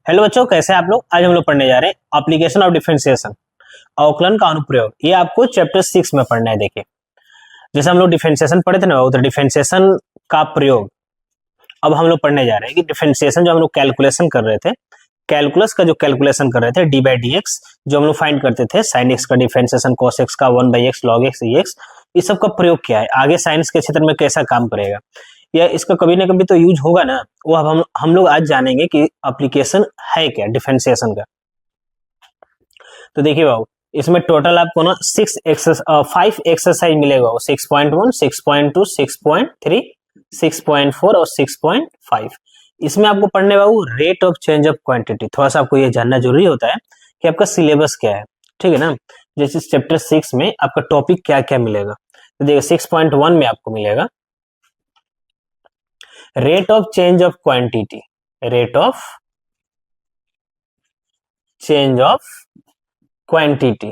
Hello बच्चों, कैसे हैं आप लोग। आज हम लोग पढ़ने जा रहे हैं एप्लीकेशन ऑफ डिफरेंशिएशन, अवकलन का अनुप्रयोग। ये आपको चैप्टर 6 में पढ़ना है। देखिए, जैसे हम लोग डिफरेंशिएशन पढ़े थे ना, उधर डिफरेंशिएशन का प्रयोग अब हम लोग पढ़ने जा रहे हैं कि डिफरेंशिएशन जो हम लोग कैलकुलेशन कर रहे थे, कैलकुलस का जो कैलकुलेशन कर रहे थे डी बाई डी एक्स, जो हम लोग फाइंड करते थे, साइन एक्स का डिफरेंशिएशन, कॉस एक्स का 1/x लॉग एक्स ई एक्स, इस सब का प्रयोग क्या है, आगे साइंस के क्षेत्र में कैसा काम करेगा, या इसका कभी ना कभी तो यूज होगा ना। वो अब हम लोग आज जानेंगे कि एप्लीकेशन है क्या डिफरेंशिएशन का। तो देखिए बाबू, इसमें टोटल आपको ना 5 एक्सरसाइज मिलेगा। 6.1, 6.2, 6.3, 6.4 और 6.5। इसमें आपको पढ़ने बाबू rate of change of quantity. थोड़ा सा आपको ये जानना जरूरी होता है कि आपका सिलेबस क्या है, ठीक है ना। जैसे चैप्टर 6 में आपका टॉपिक क्या क्या मिलेगा, तो देखिए 6.1 में आपको मिलेगा rate of change of quantity, rate of change of quantity.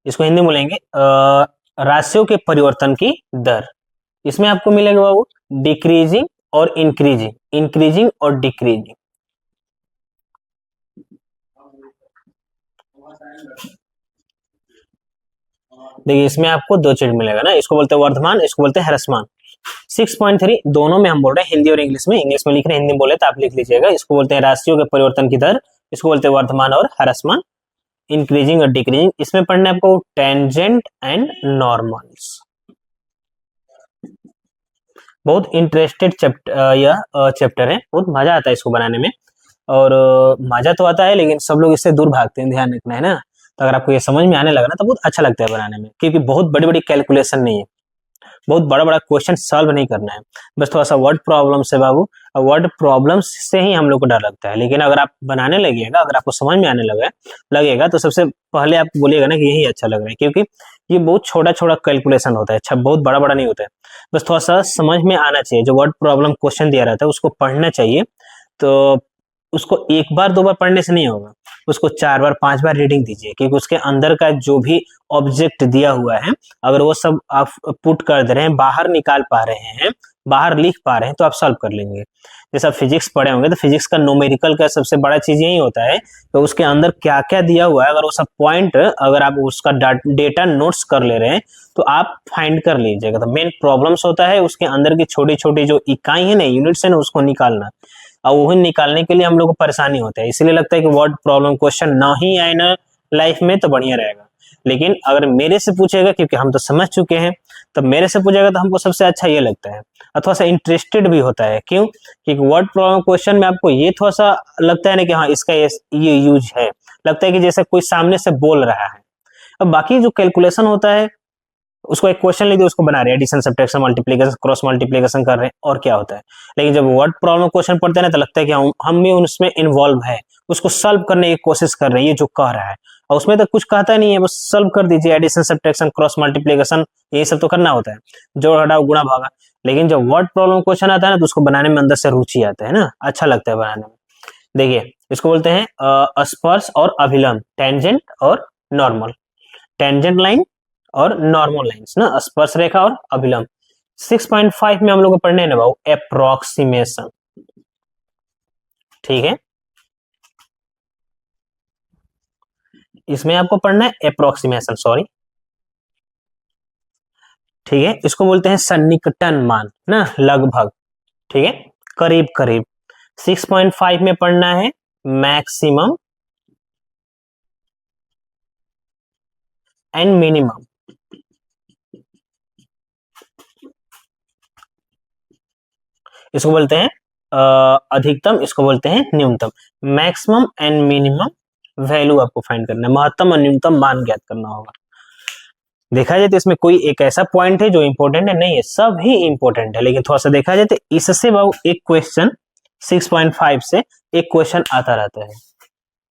इसको हिंदी में बोलेंगे राशियों के परिवर्तन की दर। इसमें आपको मिलेगा बाबू डिक्रीजिंग और इंक्रीजिंग, इंक्रीजिंग और डिक्रीजिंग। देखिए, इसमें आपको दो चीज मिलेगा ना, इसको बोलते हैं वर्धमान, इसको बोलते हैं ह्रासमान। 6.3 दोनों में हम बोल रहे हैं, हिंदी और इंग्लिश में। इंग्लिश में लिख रहे हैं, हिंदी में बोले तो आप लिख लीजिएगा। इसको बोलते हैं राशियों के परिवर्तन की दर, इसको बोलते हैं वर्धमान और ह्रासमान, इंक्रीजिंग और डिक्रीजिंग। इसमें पढ़ना है आपको टेंजेंट एंड नॉर्मल्स। बहुत इंटरेस्टेड चैप्टर है, बहुत मजा आता है इसको बनाने में। और मजा तो आता है, लेकिन सब लोग इससे दूर भागते हैं, ध्यान रखना है ना। तो अगर आपको ये समझ में आने लगा ना, तो बहुत अच्छा लगता है बनाने में, क्योंकि बहुत बड़ी बड़ी कैलकुलेशन नहीं है, बहुत बड़ा बड़ा क्वेश्चन सॉल्व नहीं करना है, बस थोड़ा सा वर्ड प्रॉब्लम से बाबू। वर्ड प्रॉब्लम से ही हम लोग को डर लगता है, लेकिन अगर आप बनाने लगेगा, अगर आपको समझ में आने लगेगा तो सबसे पहले आप बोलिएगा ना कि यही अच्छा लग रहा है, क्योंकि ये बहुत छोटा छोटा कैलकुलेशन होता है, अच्छा बहुत बड़ा बड़ा नहीं होता है, बस थोड़ा सा समझ में आना चाहिए। जो वर्ड प्रॉब्लम क्वेश्चन दिया रहता है उसको पढ़ना चाहिए। तो उसको एक बार दो बार पढ़ने से नहीं होगा, उसको 4 बार 5 बार रीडिंग दीजिए, क्योंकि उसके अंदर का जो भी ऑब्जेक्ट दिया हुआ है, अगर वो सब आप पुट कर दे रहे हैं, बाहर निकाल पा रहे हैं, बाहर लिख पा रहे हैं, तो आप सॉल्व कर लेंगे। जैसे आप फिजिक्स पढ़े होंगे, तो फिजिक्स का न्यूमेरिकल का सबसे बड़ा चीज यही होता है, तो उसके अंदर क्या क्या दिया हुआ है, अगर वो सब पॉइंट, अगर आप उसका डेटा नोट्स कर ले रहे हैं, तो आप फाइंड कर लीजिएगा। तो मेन प्रॉब्लम्स होता है उसके अंदर की छोटी छोटी जो इकाई है ना, यूनिट्स है ना, उसको निकालना। और वही निकालने के लिए हम लोग को परेशानी होता है, इसलिए लगता है कि वर्ड प्रॉब्लम क्वेश्चन ना ही आए ना लाइफ में तो बढ़िया रहेगा। लेकिन अगर मेरे से पूछेगा, क्योंकि हम तो समझ चुके हैं, तो मेरे से पूछेगा तो हमको सबसे अच्छा ये लगता है, और थोड़ा सा इंटरेस्टेड भी होता है। क्यों? क्योंकि वर्ड प्रॉब्लम क्वेश्चन में आपको ये थोड़ा सा लगता है ना कि हाँ इसका ये यूज है, लगता है कि जैसे कोई सामने से बोल रहा है। अब बाकी जो कैलकुलेशन होता है, उसको एक क्वेश्चन लिख दिया, उसको बना रहे हैं, addition, subtraction, multiplication, cross multiplication कर रहे हैं, और क्या होता है। लेकिन जब वर्ड प्रॉब्लम क्वेश्चन पढ़ते हैं ना, तो लगता है कि हम भी उसमें इन्वॉल्व है, उसको सॉल्व करने की कोशिश कर रहे हैं, ये जो कह रहा है। और उसमें तो कुछ कहता नहीं है, बस सॉल्व कर दीजिए, एडिशन, सब्ट्रैक्शन, क्रॉस मल्टीप्लिकेशन, यही सब तो करना होता है, जोड़ घटाव गुणा भागा। लेकिन जब वर्ड प्रॉब्लम क्वेश्चन आता है ना, तो उसको बनाने में अंदर से रुचि आता है ना, अच्छा लगता है बनाने में। देखिए, इसको बोलते हैं स्पर्श और अभिलंब, टेंजेंट और नॉर्मल, टेंजेंट लाइन और नॉर्मल लाइंस ना, स्पर्श रेखा और अभिलंब। 6.5 में हम लोग को पढ़ने ना बाबू अप्रोक्सीमेशन, ठीक है। इसमें आपको पढ़ना है अप्रोक्सीमेशन, सॉरी, ठीक है। इसको बोलते हैं सन्निकटन मान ना, लगभग, ठीक है, करीब करीब। 6.5 में पढ़ना है मैक्सिमम एंड मिनिमम। इसको बोलते हैं अधिकतम, इसको बोलते हैं न्यूनतम। मैक्सिमम एंड मिनिमम वैल्यू आपको फाइंड करना है, महत्तम और न्यूनतम मान ज्ञात करना होगा। देखा जाए तो इसमें कोई एक ऐसा पॉइंट है जो इंपॉर्टेंट है, नहीं है, सब ही इंपॉर्टेंट है। लेकिन थोड़ा सा देखा जाए तो इससे बाबू एक क्वेश्चन 6.5 से एक क्वेश्चन आता रहता है,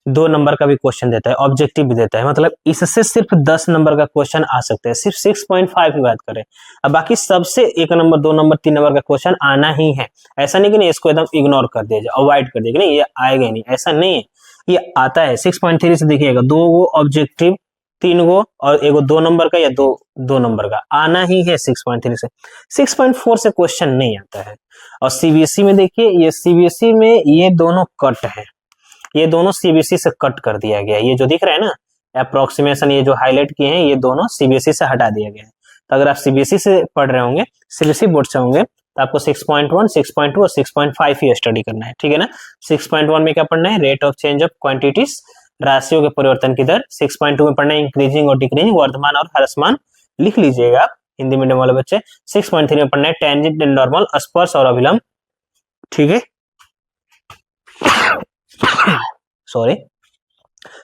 2 नंबर का भी क्वेश्चन देता है, ऑब्जेक्टिव भी देता है, मतलब इससे सिर्फ 10 नंबर का क्वेश्चन आ सकता है, सिर्फ 6.5 की बात करें। अब बाकी सबसे 1 नंबर 2 नंबर 3 नंबर का क्वेश्चन आना ही है। ऐसा नहीं कि नहीं इसको एकदम इग्नोर कर दिया जाए, अवॉइड कर दिया, नहीं ये आएगा ही नहीं, ऐसा नहीं है, ये आता है। 6.3 से देखिएगा 2 ऑब्जेक्टिव 3 गो और एगो 2 नंबर का या 2 नंबर का आना ही है 6.3 से। 6.4 से क्वेश्चन नहीं आता है। और सीबीएसई में देखिए, ये सीबीएसई में ये दोनों कट है, ये दोनों सीबीएसई से कट कर दिया गया है। ये जो दिख रहा है ना अप्रोक्सीमेशन, ये जो हाईलाइट किए हैं, ये दोनों सीबीएसई से हटा दिया गया है। तो अगर आप सीबीएसई से पढ़ रहे होंगे, सीबीएसई बोर्ड से होंगे, तो आपको 6.1, 6.2 और 6.5 ही स्टडी करना है, ठीक है ना। 6.1 में क्या पढ़ना है, rate of change of quantities, राशियों के परिवर्तन की दर। 6.2 में पढ़ना है इंक्रीजिंग और डिक्रीजिंग, वर्धमान और ह्रासमान, लिख लीजिएगा हिंदी मीडियम वाले बच्चे। 6.3 में पढ़ना है टेंजेंट एंड नॉर्मल, स्पर्श और अभिलंब, ठीक है, सॉरी।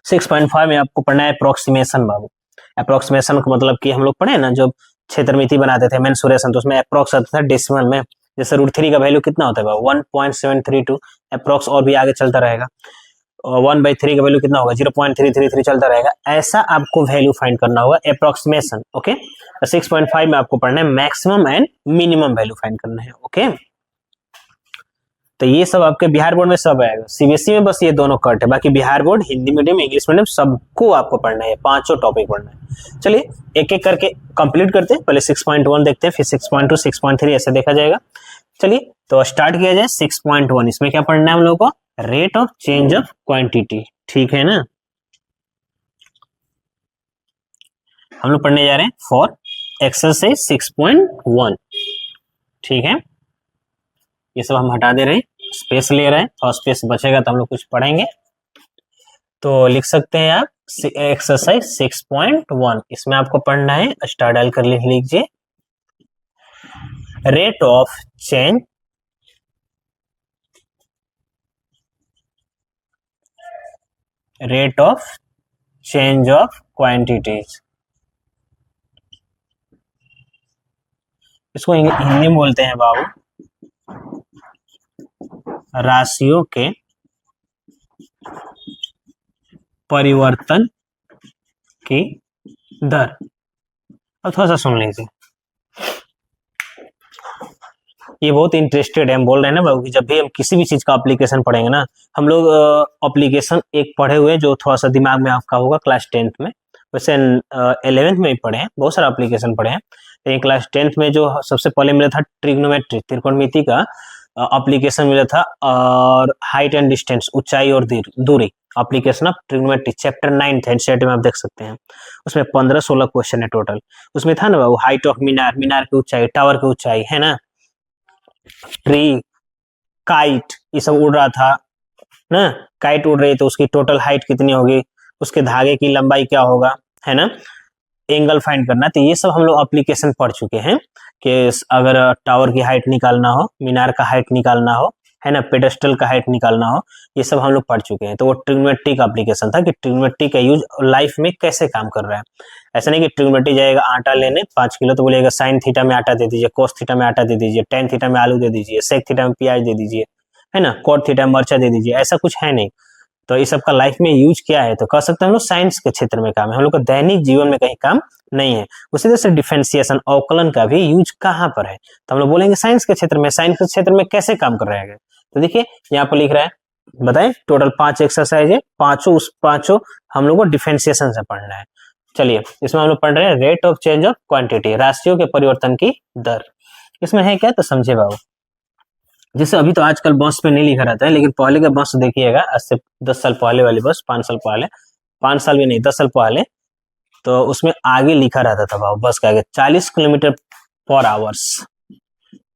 6.5 में आपको पढ़ना है अप्रोक्सीमेशन बाबू। अप्रोक्सीमेशन का मतलब कि हम लोग पढ़े ना, जब क्षेत्रमिति बनाते थे मेंसुरेशन, तो उसमें अप्रोक्स आता था डेसिमल में। जैसे √3 का वैल्यू कितना होता है बाबू, 1.732 अप्रोक्स, और भी आगे चलता रहेगा। 1/3 का वैल्यू कितना होगा, 0.333 चलता रहेगा। ऐसा आपको वैल्यू फाइंड करना होगा अप्रोक्सीमेशन, ओके। 6.5 में आपको पढ़ना है maximum and minimum value find करना है, ओके। तो ये सब आपके बिहार बोर्ड में सब आएगा, सीबीएसई में बस ये दोनों कट है, बाकी Bihar board, Hindi medium, English medium सबको आपको पढ़ना है, 5 टॉपिक पढ़ना है। चलिए एक एक करके कंप्लीट करते हैं। पहले 6.1 देखते हैं, फिर 6.2, 6.3 ऐसे देखा जाएगा। चलिए तो स्टार्ट किया जाए 6.1। इसमें क्या पढ़ना है हम लोग को, rate of change of quantity, ठीक है ना। हम लोग पढ़ने जा रहे हैं फॉर एक्सरसाइज 6.1, ठीक है। ये सब हम हटा दे रहे हैं, स्पेस ले रहे हैं, और स्पेस बचेगा तो हम लोग कुछ पढ़ेंगे। तो लिख सकते हैं आप एक्सरसाइज 6.1। इसमें आपको पढ़ना है, स्टार डाल कर लिख लीजिए, rate of change of quantities. इसको हिंदी में बोलते हैं बाबू राशियों के परिवर्तन की दर। अब थोड़ा सा सुन लीजिए, ये बहुत इंटरेस्टेड है। हम बोल रहे हैं ना बाबू कि जब भी हम किसी भी चीज का एप्लीकेशन पढ़ेंगे ना, हम लोग एप्लीकेशन एक पढ़े हुए जो थोड़ा सा दिमाग में आपका होगा क्लास 10th में, वैसे 11th में भी पढ़े हैं, बहुत सारा एप्लीकेशन पढ़े हैं। लेकिन क्लास 10th में जो सबसे पहले मिला था ट्रिग्नोमेट्री, त्रिकोणमिति का एप्लीकेशन मिला था, और हाइट एंड डिस्टेंस, ऊंचाई और दूरी, एप्लीकेशन ऑफ ट्रिग्नोमेट्री, चैप्टर 9 थे एनसीईआरटी में, आप देख सकते हैं। उसमें 15-16 क्वेश्चन है टोटल। उसमें था ना बाबू हाइट ऑफ मीनार, मीनार की ऊंचाई, टावर की ऊंचाई, है ना, ट्री, काइट, ये सब उड़ रहा था ना, काइट उड़ रही तो उसकी टोटल हाइट कितनी होगी, उसके धागे की लंबाई क्या होगा, है ना, एंगल फाइंड करना। तो ये सब हम लोग एप्लीकेशन पढ़ चुके हैं कि अगर टावर की हाइट निकालना हो, मीनार का हाइट निकालना हो, है ना, पेडेस्टल का हाइट निकालना हो, ये सब हम लोग पढ़ चुके हैं। तो वो ट्रिग्नोमेट्री का एप्लीकेशन था कि ट्रिग्नोमेट्री का यूज लाइफ में कैसे काम कर रहा है। ऐसा नहीं कि ट्रिग्नोमेट्री जाएगा आटा लेने 5 किलो तो बोलेगा साइन थीटा में आटा दे दीजिए, कोस थीटा में आटा दे दीजिए, टेन थीटा में आलू दे दीजिए, सेक थीटा में प्याज दे दीजिए, है ना, कॉट थीटा में मर्चा दे दीजिए, ऐसा कुछ है नहीं। तो इस सब का लाइफ में यूज क्या है, तो कह सकते हैं हम लोग साइंस के क्षेत्र में काम है, हम लोग का दैनिक जीवन में कहीं काम नहीं है। उसी तरह से डिफरेंशिएशन, अवकलन का भी यूज कहाँ पर है, तो हम लोग बोलेंगे साइंस के क्षेत्र में। साइंस के क्षेत्र में कैसे काम कर रहा है, तो देखिए यहाँ पर लिख रहा है, बताएं टोटल 5 एक्सरसाइज है, पांचों हम लोग को डिफरेंशिएशन से पढ़ना है। चलिए इसमें हम लोग पढ़ रहे हैं rate of change of quantity, राशियों के परिवर्तन की दर। इसमें है क्या, तो समझे बाबू। जैसे अभी तो आजकल बस पे नहीं लिखा रहता है, लेकिन पहले का बस देखिएगा, आज से 10 साल पहले वाली बस, 5 साल पहले, 5 साल भी नहीं 10 साल पहले, तो उसमें आगे लिखा रहता था बाबू, बस के आगे 40 किलोमीटर पर आवर्स,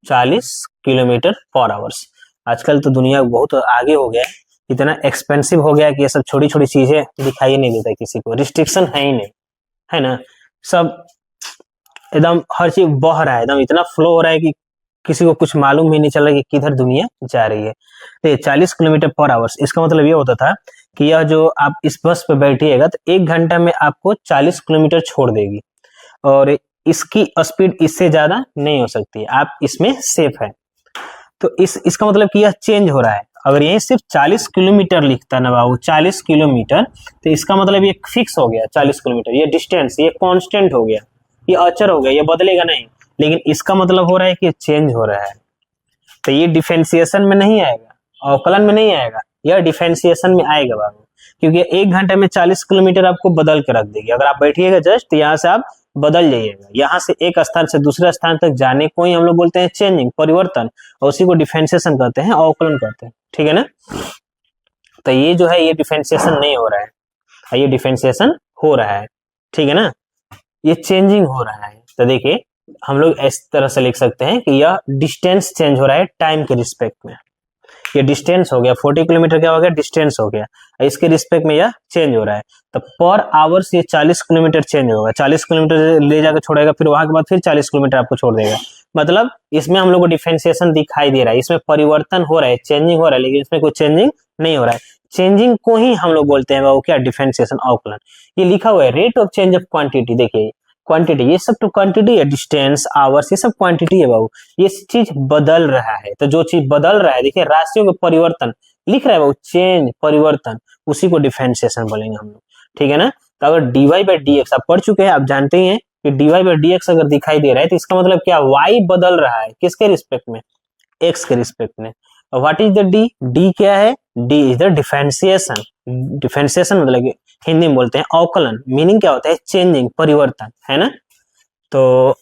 40 किलोमीटर पर आवर्स। आजकल तो दुनिया बहुत आगे हो गया है, इतना एक्सपेंसिव हो गया है कि ये सब छोटी छोटी चीजें दिखाई नहीं देता किसी को, रिस्ट्रिक्शन है ही नहीं, है ना, सब एकदम हर चीज बह रहा है, एकदम इतना फ्लो हो रहा है कि किसी को कुछ मालूम ही नहीं चल रहा कि किधर दुनिया जा रही है। तो 40 किलोमीटर पर आवर्स, इसका मतलब ये होता था कि यह जो आप इस बस पे बैठिएगा तो 1 घंटा में आपको 40 किलोमीटर छोड़ देगी, और इसकी स्पीड इससे ज्यादा नहीं हो सकती, आप इसमें सेफ है। तो इसका मतलब कि यह चेंज हो रहा है। अगर यही सिर्फ 40 किलोमीटर लिखता ना बाबू, 40 किलोमीटर, तो इसका मतलब ये फिक्स हो गया 40 किलोमीटर, ये डिस्टेंस, ये कांस्टेंट हो गया, ये अचर हो गया, ये बदलेगा नहीं। लेकिन इसका मतलब हो रहा है कि चेंज हो रहा है, तो ये डिफरेंशिएशन में नहीं आएगा, अवकलन में नहीं आएगा, यह डिफरेंशिएशन में आएगा बाबू। क्योंकि 1 घंटे में 40 किलोमीटर आपको बदल के रख देगी। अगर आप बैठिएगा जस्ट तो यहाँ से आप बदल जाइएगा, यहाँ से एक स्थान से दूसरे स्थान तक जाने को ही हम लोग बोलते हैं चेंजिंग, परिवर्तन, और उसी को डिफरेंशिएशन कहते हैं, अवकलन कहते हैं। ठीक है ना। तो ये जो है ये डिफरेंशिएशन नहीं हो रहा है, ये डिफरेंशिएशन हो रहा है। ठीक है ना, ये चेंजिंग हो रहा है। तो देखिए हम लोग इस तरह से लिख सकते हैं कि यह डिस्टेंस चेंज हो रहा है टाइम के रिस्पेक्ट में। ये डिस्टेंस हो गया 40 किलोमीटर, क्या हो गया, डिस्टेंस हो गया, इसके रिस्पेक्ट में यह चेंज हो रहा है। तो पर आवर्स ये 40 किलोमीटर चेंज होगा, 40 किलोमीटर ले जाकर छोड़ेगा, फिर वहां के बाद फिर 40 किलोमीटर आपको छोड़ देगा। मतलब इसमें हम लोग को डिफरेंशिएशन दिखाई दे रहा है, इसमें परिवर्तन हो रहा है, चेंजिंग हो रहा है, लेकिन इसमें कोई चेंजिंग नहीं हो रहा है। चेंजिंग को ही हम लोग बोलते हैं वो क्या, डिफरेंशिएशन, अवकलन। ये लिखा हुआ है rate of change of quantity, देखिए क्वांटिटी, ये सब तो क्वांटिटी है, डिस्टेंस, आवर्स, ये सब क्वांटिटी है बाबू। ये चीज बदल रहा है, तो जो चीज बदल रहा है, देखिए राशियों का परिवर्तन लिख रहा है बाबू, चेंज, परिवर्तन, उसी को डिफरेंशिएशन बोलेंगे हम लोग। ठीक है ना। तो अगर dy बाई डी एक्स आप पढ़ चुके हैं, आप जानते ही हैं कि dy बाई डी एक्स अगर दिखाई दे रहा है तो इसका मतलब क्या, y बदल रहा है, किसके रिस्पेक्ट में, x के रिस्पेक्ट में। What is the d, d क्या है, d is the differentiation. Differentiation मतलब हिंदी में बोलते हैं अवकलन, मीनिंग क्या होता है, चेंजिंग, परिवर्तन, है ना। तो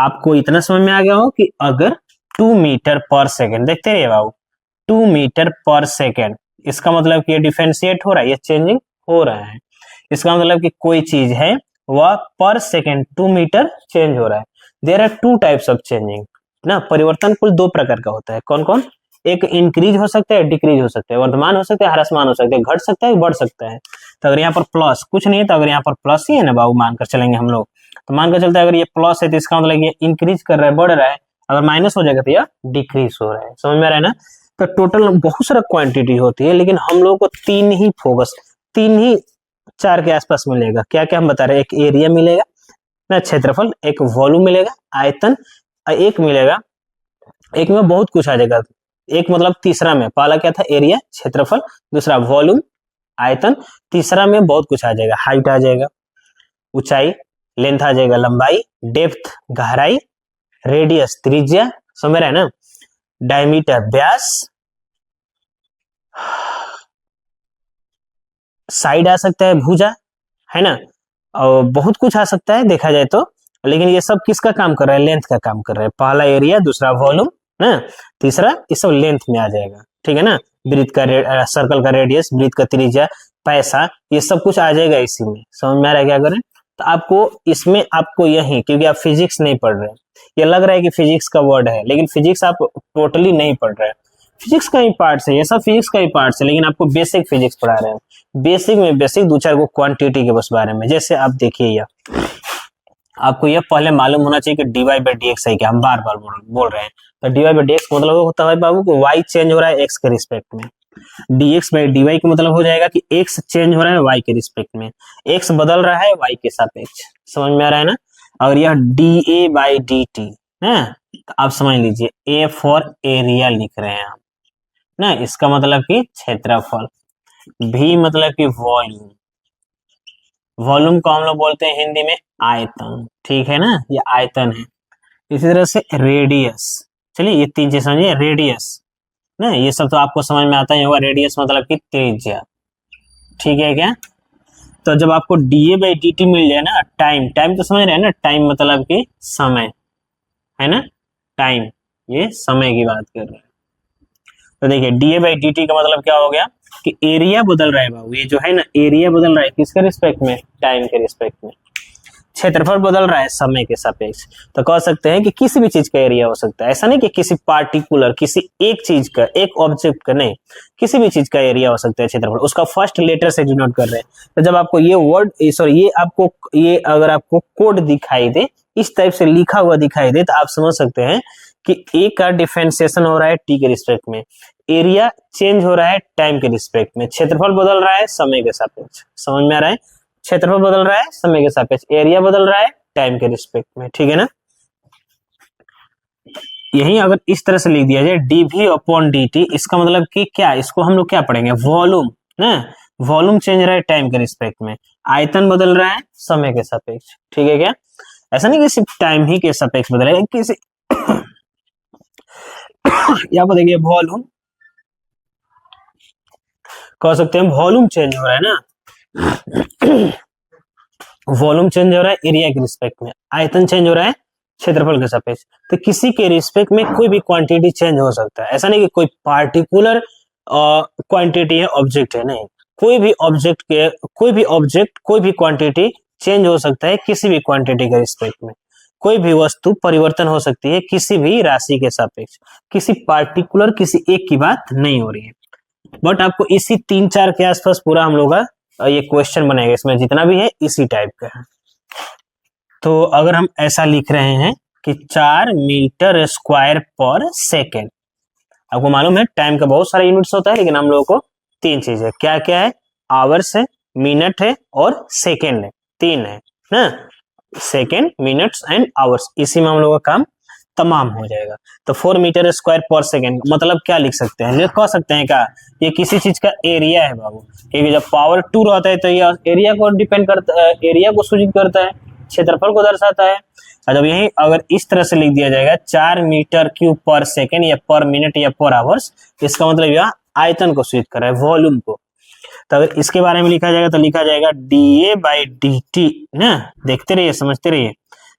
आपको इतना समझ में आ गया हो कि अगर 2 मीटर पर सेकेंड, देखते रहिए बाबू, 2 मीटर पर सेकेंड, इसका मतलब कि ये डिफरेंशिएट हो रहा है, ये चेंजिंग हो रहा है। इसका मतलब कि कोई चीज है वह पर सेकेंड 2 मीटर चेंज हो रहा है। There are 2 types of changing ना, परिवर्तन कुल 2 प्रकार का होता है। कौन कौन, एक इंक्रीज हो सकता है, डिक्रीज हो सकता है, वर्धमान हो सकता है, ह्रासमान हो सकता है, घट सकता है, बढ़ सकता है। तो अगर यहाँ पर प्लस कुछ नहीं है, तो अगर यहाँ पर प्लस ही है ना बाबू, मानकर चलेंगे हम लोग, तो मानकर चलते हैं अगर ये प्लस है तो इसका मतलब ये इंक्रीज कर रहा है, बढ़ रहा है। अगर माइनस हो जाएगा तो यह डिक्रीज हो रहा है। समझ में आ रहा है ना। तो टोटल बहुत सारा क्वांटिटी होती है, लेकिन हम लोग को 3 ही फोकस, 3 ही 4 के आसपास मिलेगा। क्या क्या हम बता रहे हैं, एक एरिया मिलेगा ना, क्षेत्रफल, एक वॉल्यूम मिलेगा, आयतन, एक मिलेगा, एक में बहुत कुछ आ जाएगा, एक मतलब तीसरा में, पहला क्या था, एरिया, क्षेत्रफल, दूसरा वॉल्यूम, आयतन, तीसरा में बहुत कुछ आ जाएगा, हाइट आ जाएगा, ऊंचाई, लेंथ आ जाएगा, लंबाई, डेप्थ, गहराई, रेडियस, त्रिज्या, समझ रहे हैं ना, डायमीटर, व्यास, साइड आ सकता है, भुजा, है ना, और बहुत कुछ आ सकता है देखा जाए तो। लेकिन ये सब किसका काम कर रहा है, लेंथ का काम कर रहा है। पहला एरिया, दूसरा वॉल्यूम ना, तीसरा, ये सब लेंथ में आ जाएगा। ठीक है ना, वृत्त का, सर्कल का रेडियस, वृत्त का त्रिज्या, पैसा, ये सब कुछ आ जाएगा इसी में। समझ में आ रहा है क्या करें। तो आपको इसमें, आपको यही, क्योंकि आप फिजिक्स नहीं पढ़ रहे, ये लग रहा है कि फिजिक्स का वर्ड है, लेकिन फिजिक्स आप टोटली नहीं पढ़ रहे हैं। फिजिक्स का ही पार्ट है, ये सब फिजिक्स का ही पार्ट है, लेकिन आपको बेसिक फिजिक्स पढ़ा रहे हैं। बेसिक में बेसिक 2-4 को क्वांटिटी के बस बारे में। जैसे आप देखिए, यह आपको यह पहले मालूम होना चाहिए कि dy बाई डी एक्स है क्या, हम बार बार बोल रहे हैं। तो dy बाई डी एक्स मतलब होता है बाबू को y चेंज हो रहा है x के रिस्पेक्ट में, dx बाई dy का मतलब हो जाएगा कि x चेंज हो रहा है y के रिस्पेक्ट में, x बदल रहा है y के सापेक्ष। समझ में आ रहा है ना। और यह dA बाई dt है, तो आप समझ लीजिए A फॉर एरिया लिख रहे हैं आप ना, इसका मतलब कि क्षेत्रफल, V मतलब कि वॉल्यूम, वॉल्यूम को हम लोग बोलते हैं हिंदी में आयतन। ठीक है ना, ये आयतन है। इसी तरह से रेडियस, चलिए ये 3 चीज समझिए, रेडियस ना, ये सब तो आपको समझ में आता ही होगा, रेडियस मतलब कि त्रिज्या। ठीक है क्या। तो जब आपको dA बाई dt मिल जाए ना, टाइम, टाइम तो समझ रहे हैं ना, टाइम मतलब कि समय, है ना, टाइम, ये समय की बात कर रहे हैं। तो देखिए dA बाई dt का मतलब क्या हो गया कि एरिया बदल रहा है बाबू, ये जो है ना एरिया बदल रहा है, किसके रिस्पेक्ट में, टाइम के रिस्पेक्ट में। क्षेत्रफल बदल रहा है समय के सापेक्ष। तो कह सकते हैं कि किसी भी चीज का एरिया हो सकता है, ऐसा नहीं कि किसी पार्टिकुलर, किसी एक चीज का, एक ऑब्जेक्ट का नहीं, किसी भी चीज का एरिया हो सकता है क्षेत्रफल, उसका फर्स्ट लेटर से डिनोट कर रहे हैं। तो जब आपको ये वर्ड, सॉरी, ये आपको, ये अगर आपको कोड दिखाई दे, इस टाइप से लिखा हुआ दिखाई दे, तो आप समझ सकते हैं कि ए का डिफरेंशिएशन हो रहा है टी के रिस्पेक्ट में, एरिया चेंज हो रहा है टाइम के रिस्पेक्ट में, क्षेत्रफल बदल रहा है समय के सापेक्ष। समझ में आ रहा है, क्षेत्रफल बदल रहा है समय के सापेक्ष, एरिया बदल रहा है टाइम के रिस्पेक्ट में। ठीक है ना। यही अगर इस तरह से लिख दिया जाए dv अपॉन dt, इसका मतलब कि क्या, इसको हम लोग क्या पढ़ेंगे, वॉल्यूम ना, वॉल्यूम चेंज हो रहा है टाइम के रिस्पेक्ट में, आयतन बदल रहा है समय के सापेक्ष। ठीक है क्या, ऐसा नहीं कि सिर्फ टाइम ही के सापेक्ष बदल रहा है, किसी यहाँ पर देखिए वॉल्यूम, कह सकते हैं वॉल्यूम चेंज हो रहा है ना, वॉल्यूम चेंज हो रहा है एरिया के रिस्पेक्ट में, आयतन चेंज हो रहा है क्षेत्रफल के सापेक्ष। तो किसी के रिस्पेक्ट में कोई भी क्वांटिटी चेंज हो सकता है, ऐसा नहीं कि कोई पार्टिकुलर क्वांटिटी है, ऑब्जेक्ट है, नहीं, कोई भी ऑब्जेक्ट के कोई भी क्वांटिटी चेंज हो सकता है किसी भी क्वांटिटी के रिस्पेक्ट में। कोई भी वस्तु परिवर्तन हो सकती है किसी भी राशि के सापेक्ष, किसी पार्टिकुलर किसी एक की बात नहीं हो रही है। बट आपको इसी 3-4 के आसपास पूरा हम लोग का ये क्वेश्चन बनेगा, इसमें जितना भी है इसी टाइप का है। तो अगर हम ऐसा लिख रहे हैं कि 4 मीटर स्क्वायर पर सेकेंड, आपको मालूम है टाइम का बहुत सारा यूनिट्स होता है, लेकिन हम लोगों को 3 चीज है, क्या क्या है, आवर्स है, मिनट है और सेकेंड है, 3 है ना, सेकेंड, मिनट्स एंड आवर्स, इसी में हम लोगों का काम तमाम हो जाएगा। तो 4 मीटर स्क्वायर पर सेकेंड मतलब क्या लिख सकते हैं, ये कह सकते हैं क्या, ये किसी चीज का एरिया है बाबू, क्योंकि जब पावर 2 रहता है तो ये एरिया को डिपेंड करता है, एरिया को सूचित करता है, क्षेत्रफल को दर्शाता है। और जब यही अगर इस तरह से लिख दिया जाएगा 4 मीटर क्यूब पर सेकेंड या पर मिनट या पर आवर्स, इसका मतलब यह आयतन को सूचित कर रहा है, वॉल्यूम को। तो अगर इसके बारे में लिखा जाएगा तो लिखा जाएगा dA/dt ना, देखते रहिए समझते रहिए,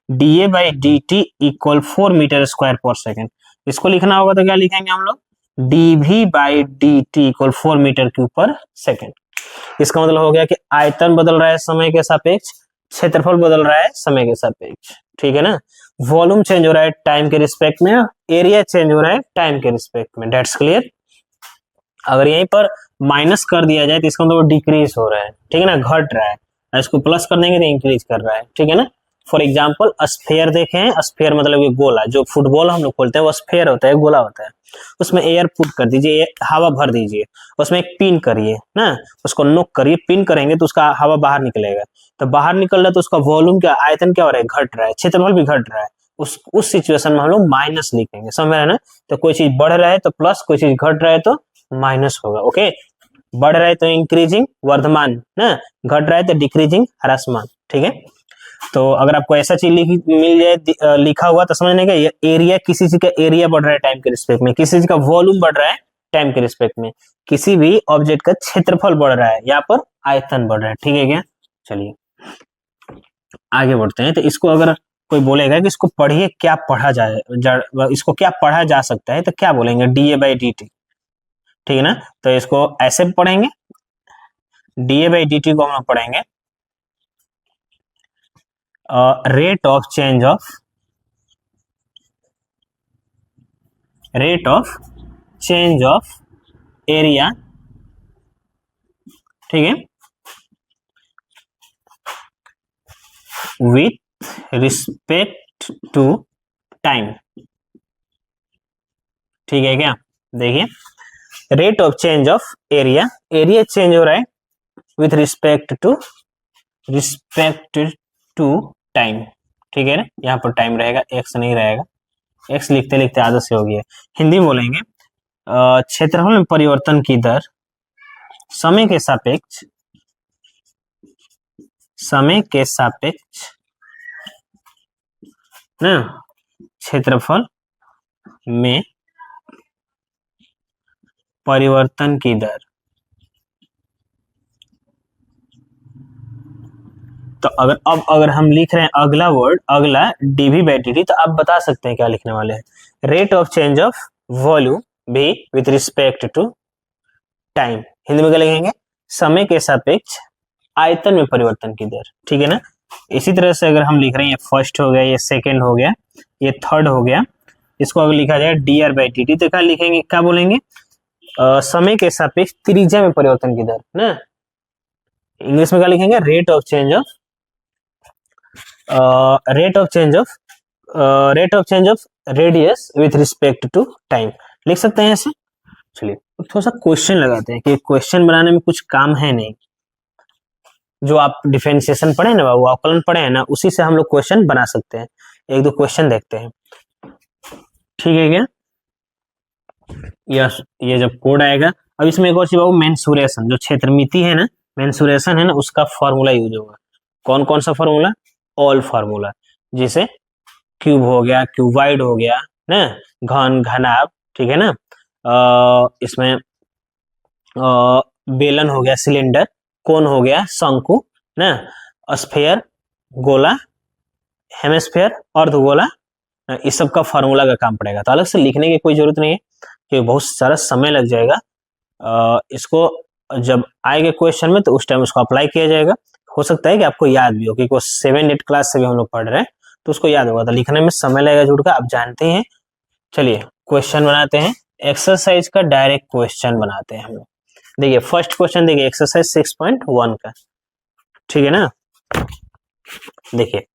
dA/dt इक्वल 4 मीटर स्क्वायर पर सेकेंड। इसको लिखना होगा तो क्या लिखेंगे हम लोग, dV/dt इक्वल 4 मीटर क्यूब पर सेकेंड। इसका मतलब हो गया कि आयतन बदल रहा है समय के सापेक्ष, क्षेत्रफल बदल रहा है समय के सापेक्ष, ठीक है ना, वॉल्यूम चेंज हो रहा है टाइम के रिस्पेक्ट में, एरिया चेंज हो रहा है टाइम के रिस्पेक्ट में, डेट्स क्लियर। अगर यहीं पर माइनस कर दिया जाए तो इसका मतलब डिक्रीज हो रहा है, ठीक है ना, घट रहा है, इसको प्लस कर देंगे तो इंक्रीज कर रहा है, ठीक है ना। फॉर एग्जाम्पल स्फेयर देखे हैं, स्फेयर मतलब ये गोला, जो फुटबॉल हम लोग खोलते हैं वो स्फेयर होता है, गोला होता है, उसमें एयर पुट कर दीजिए, हवा भर दीजिए, उसमें एक पिन करिए ना, उसको नोक करिए, पिन करेंगे तो उसका हवा बाहर निकलेगा, तो बाहर निकल रहा है तो उसका वॉल्यूम क्या, आयतन क्या हो रहा है, घट रहा है, क्षेत्रफल भी घट रहा है, उस सिचुएशन में हम लोग माइनस लिखेंगे, समझ रहे हैं ना। तो कोई चीज बढ़ रहा है तो प्लस, कोई चीज घट रहा है तो माइनस होगा, ओके। बढ़ रहा है तो इंक्रीजिंग वर्धमान ना, घट रहा है तो डिक्रीजिंग ह्रासमान, ठीक है। तो अगर आपको ऐसा चीज मिल जाए लिखा हुआ तो समझने का, ये एरिया, किसी चीज का एरिया बढ़ रहा है टाइम के रिस्पेक्ट में, किसी चीज का वॉल्यूम बढ़ रहा है टाइम के रिस्पेक्ट में, किसी भी ऑब्जेक्ट का क्षेत्रफल बढ़ रहा है, यहाँ पर आयतन बढ़ रहा है, ठीक है क्या। चलिए आगे बढ़ते हैं। तो इसको अगर कोई बोलेगा कि इसको पढ़िए, क्या पढ़ा जाए, इसको क्या पढ़ा जा सकता है, तो क्या बोलेंगे, dA/dt, ठीक है ना। तो इसको ऐसे पढ़ेंगे, dA/dt को हम लोग पढ़ेंगे rate of change of area, ठीक है, विथ रिस्पेक्ट टू टाइम, ठीक है क्या। देखिए rate of change of area, area change हो रहा है विथ रिस्पेक्ट टू टाइम, ठीक है ना, यहाँ पर टाइम रहेगा, एक्स नहीं रहेगा, एक्स लिखते लिखते आदत से हो गया। हिंदी बोलेंगे क्षेत्रफल में परिवर्तन की दर समय के सापेक्ष ना, क्षेत्रफल में परिवर्तन की दर। तो अगर हम लिख रहे हैं अगला वर्ड, अगला dV/dt, तो आप बता सकते हैं क्या लिखने वाले हैं, rate of change of volume भी with respect to time, Hindi में क्या लिखेंगे, समय के सापेक्ष आयतन में परिवर्तन की दर, ठीक है ना। इसी तरह से अगर हम लिख रहे हैं, ये फर्स्ट हो गया, ये सेकेंड हो गया, ये थर्ड हो गया, इसको अगर लिखा जाए dR/dt तो क्या लिखेंगे, क्या बोलेंगे, समय के सापेक्ष त्रिज्या में परिवर्तन की दर ना, इंग्लिश में क्या लिखेंगे, rate of change of radius with respect to time, लिख सकते हैं ऐसे। चलिए थोड़ा सा क्वेश्चन लगाते हैं, कि क्वेश्चन बनाने में कुछ काम है नहीं, जो आप डिफरेंशिएशन पढ़े ना, वो अवकलन पढ़े हैं ना, उसी से हम लोग क्वेश्चन बना सकते हैं। एक दो क्वेश्चन देखते हैं, ठीक है क्या। यस, ये जब कोड आएगा, अब इसमें एक और चीज, मेंसुरेशन, जो क्षेत्रमिति है ना, मेंसुरेशन है ना, उसका फॉर्मूला यूज होगा। कौन कौन सा फॉर्मूला, ऑल फार्मूला, जैसे क्यूब हो गया, क्यूबाइड हो गया ना, घन, घनाभ, ठीक है ना, इसमें बेलन हो गया सिलेंडर, कोन हो गया शंकु ना, स्फीयर गोला, हेमिस्फीयर अर्धगोला, इस सब का फार्मूला का काम पड़ेगा। तो अलग से लिखने की कोई जरूरत नहीं है क्योंकि बहुत सारा समय लग जाएगा। इसको जब आएगा क्वेश्चन में तो उस टाइम उसको अप्लाई किया जाएगा। हो सकता है कि आपको याद भी हो क्योंकि वो 7-8 क्लास से भी हम लोग पढ़ रहे हैं तो उसको याद होगा। तो लिखने में समय लगेगा जुड़ का, आप जानते हैं। चलिए क्वेश्चन बनाते हैं, एक्सरसाइज का डायरेक्ट क्वेश्चन बनाते हैं हम लोग। देखिए फर्स्ट क्वेश्चन देखिए एक्सरसाइज 6.1 का, ठीक है ना। देखिए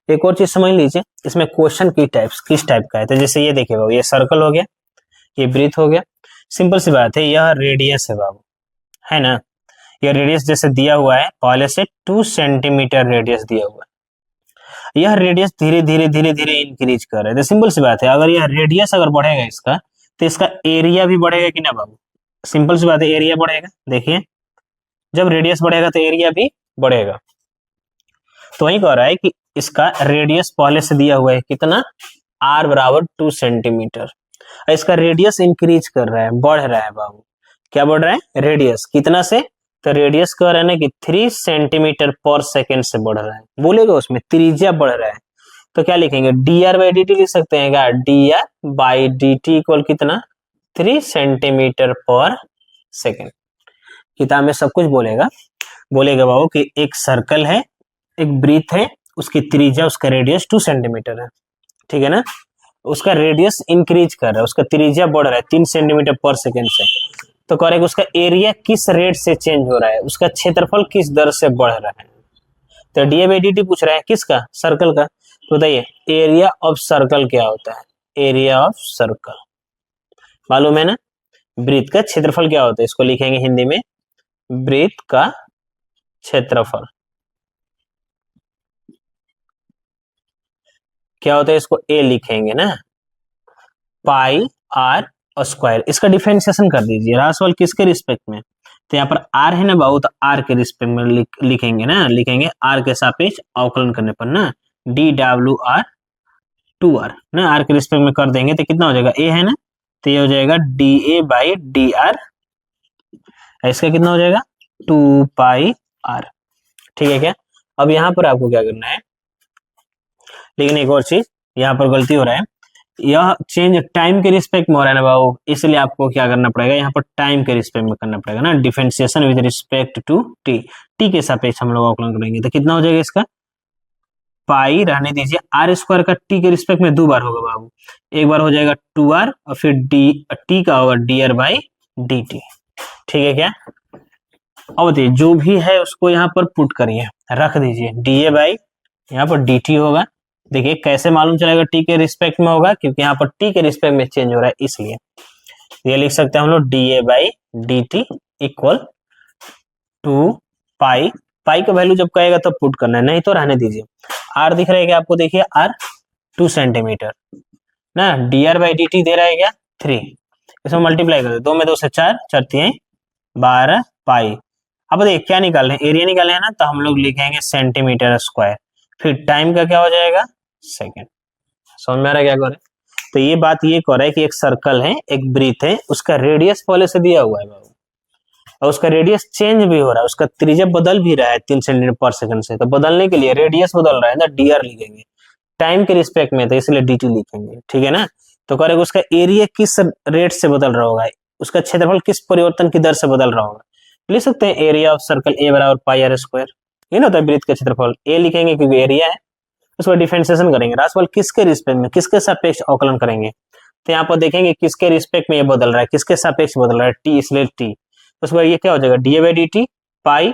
एक और चीज समझ लीजिए, इसमें क्वेश्चन की टाइप्स किस टाइप का है। तो जैसे ये देखिए बाबू, ये सर्कल हो गया, ये वृत्त हो गया। सिंपल सी बात है, यह रेडियस है बाबू, है ना। यह रेडियस जैसे दिया हुआ है पहले से 2 सेंटीमीटर रेडियस दिया हुआ है। यह रेडियस धीरे धीरे धीरे धीरे इंक्रीज कर रहा है। तो सिंपल सी बात है, अगर यह रेडियस अगर बढ़ेगा इसका तो इसका एरिया भी बढ़ेगा कि ना बाबू। सिंपल सी बात है, एरिया बढ़ेगा। देखिए जब रेडियस बढ़ेगा तो एरिया भी बढ़ेगा। तो वही कह रहा है कि इसका रेडियस पहले से दिया हुआ है कितना, r बराबर 2 सेंटीमीटर। इसका रेडियस इंक्रीज कर रहा है, बढ़ रहा है बाबू। क्या बढ़ रहा है, रेडियस कितना से, तो रेडियस कह रहा है ना कि 3 सेंटीमीटर पर सेकेंड से बढ़ रहा है। बोलेगा उसमें त्रिज्या बढ़ रहा है तो क्या लिखेंगे, dr बाई dt लिख सकते हैं क्या, dr बाई dt इक्वल कितना, 3 सेंटीमीटर पर सेकेंड। किताब में सब कुछ बोलेगा बाबू कि एक सर्कल है, एक वृत्त है, उसकी त्रिज्या उसका रेडियस 2 सेंटीमीटर है, ठीक है ना। उसका रेडियस इंक्रीज कर रहा है, उसका त्रिज्या बढ़ रहा है 3 सेंटीमीटर पर सेकेंड से। तो करेगा उसका एरिया किस रेट से चेंज हो रहा है, उसका क्षेत्रफल किस दर से बढ़ रहा है। तो डी बाई डी टी पूछ रहा है किसका, सर्कल का। तो बताइए एरिया ऑफ सर्कल क्या होता है, एरिया ऑफ सर्कल मालूम है ना। वृत्त का क्षेत्रफल क्या होता है, इसको लिखेंगे हिंदी में वृत्त का क्षेत्रफल क्या होता है, इसको ए लिखेंगे ना, पाई आर स्क्वायर। इसका डिफरेंशिएशन कर दीजिए, राशिफल किसके रिस्पेक्ट में, तो यहाँ पर आर है ना बाबू, तो आर के रिस्पेक्ट में लिखेंगे ना, लिखेंगे आर के सापेक्ष अवकलन करने पर ना, डी डब्ल्यू आर 2r ना, आर के रिस्पेक्ट में कर देंगे तो कितना हो जाएगा, ए है ना, तो ये हो जाएगा d A by D R. इसका कितना हो जाएगा 2 पाई आर, ठीक है क्या। अब यहाँ पर आपको क्या करना है, लेकिन एक और चीज यहाँ पर गलती हो रहा है, यह चेंज टाइम के रिस्पेक्ट में हो रहा है ना बाबू, इसलिए आपको क्या करना पड़ेगा, यहाँ पर टाइम के रिस्पेक्ट में करना पड़ेगा ना, differentiation with respect to t, t के सापेक्ष हम लोग अवकलन करेंगे। तो कितना हो जाएगा इसका, पाई रहने दीजिए, आर स्क्वायर का टी के रिस्पेक्ट में 2 बार होगा बाबू, एक बार हो जाएगा 2r और फिर डी टी का होगा dr बाई डी टी, ठीक है क्या। अब बताइए जो भी है उसको यहाँ पर पुट करिए, रख दीजिए, डी ए बाई यहाँ पर डी टी होगा। देखिए कैसे मालूम चलेगा टी के रिस्पेक्ट में होगा, क्योंकि यहाँ पर टी के रिस्पेक्ट में चेंज हो रहा है, इसलिए ये लिख सकते हैं हम लोग D A by D T equal 2 पाई, पाई का वैल्यू जब कहेगा तब पुट करना है, नहीं तो रहने दीजिए। आर दिख रहा है क्या आपको, देखिए आर 2 सेंटीमीटर ना, D are by D T दे रहा है क्या 3, इसमें मल्टीप्लाई कर दो, 2 में 2 से 4, 4 3 12 पाई। अब देखिए क्या निकाल रहे हैं, एरिया निकाले हैं ना, तो हम लोग लिखेंगे सेंटीमीटर स्क्वायर, फिर टाइम का क्या हो जाएगा सेकेंड। समझ में आ रहा है क्या कर रहे हैं। तो ये बात ये कह रहा है कि एक सर्कल है, एक वृत्त है, उसका रेडियस पहले से दिया हुआ है बाबू, और उसका रेडियस चेंज भी हो रहा है, उसका त्रिज्या बदल भी रहा है 3 सेंटीमीटर पर सेकंड से। तो बदलने के लिए रेडियस बदल रहा है ना, डी आर लिखेंगे, टाइम के रिस्पेक्ट में तो इसलिए डी टी लिखेंगे, ठीक है ना। तो करेगा उसका एरिया किस रेट से बदल रहा होगा, उसका क्षेत्रफल किस परिवर्तन की दर से बदल रहा होगा, लिख सकते हैं एरिया ऑफ सर्कल ए बराबर पाई आर स्क्वायर। ये ना होता है वृत्त का क्षेत्रफल, ए लिखेंगे क्योंकि एरिया है, उसको डिफरेंशिएशन करेंगे, राशिफल किसके रिस्पेक्ट में, किसके सापेक्ष अवकलन करेंगे। तो यहाँ पर देखेंगे किसके रिस्पेक्ट में ये बदल रहा है, किसके सापेक्ष बदल रहा है, टी, इसलिए टी। उसके बाद ये क्या हो जाएगा d A by D t pi,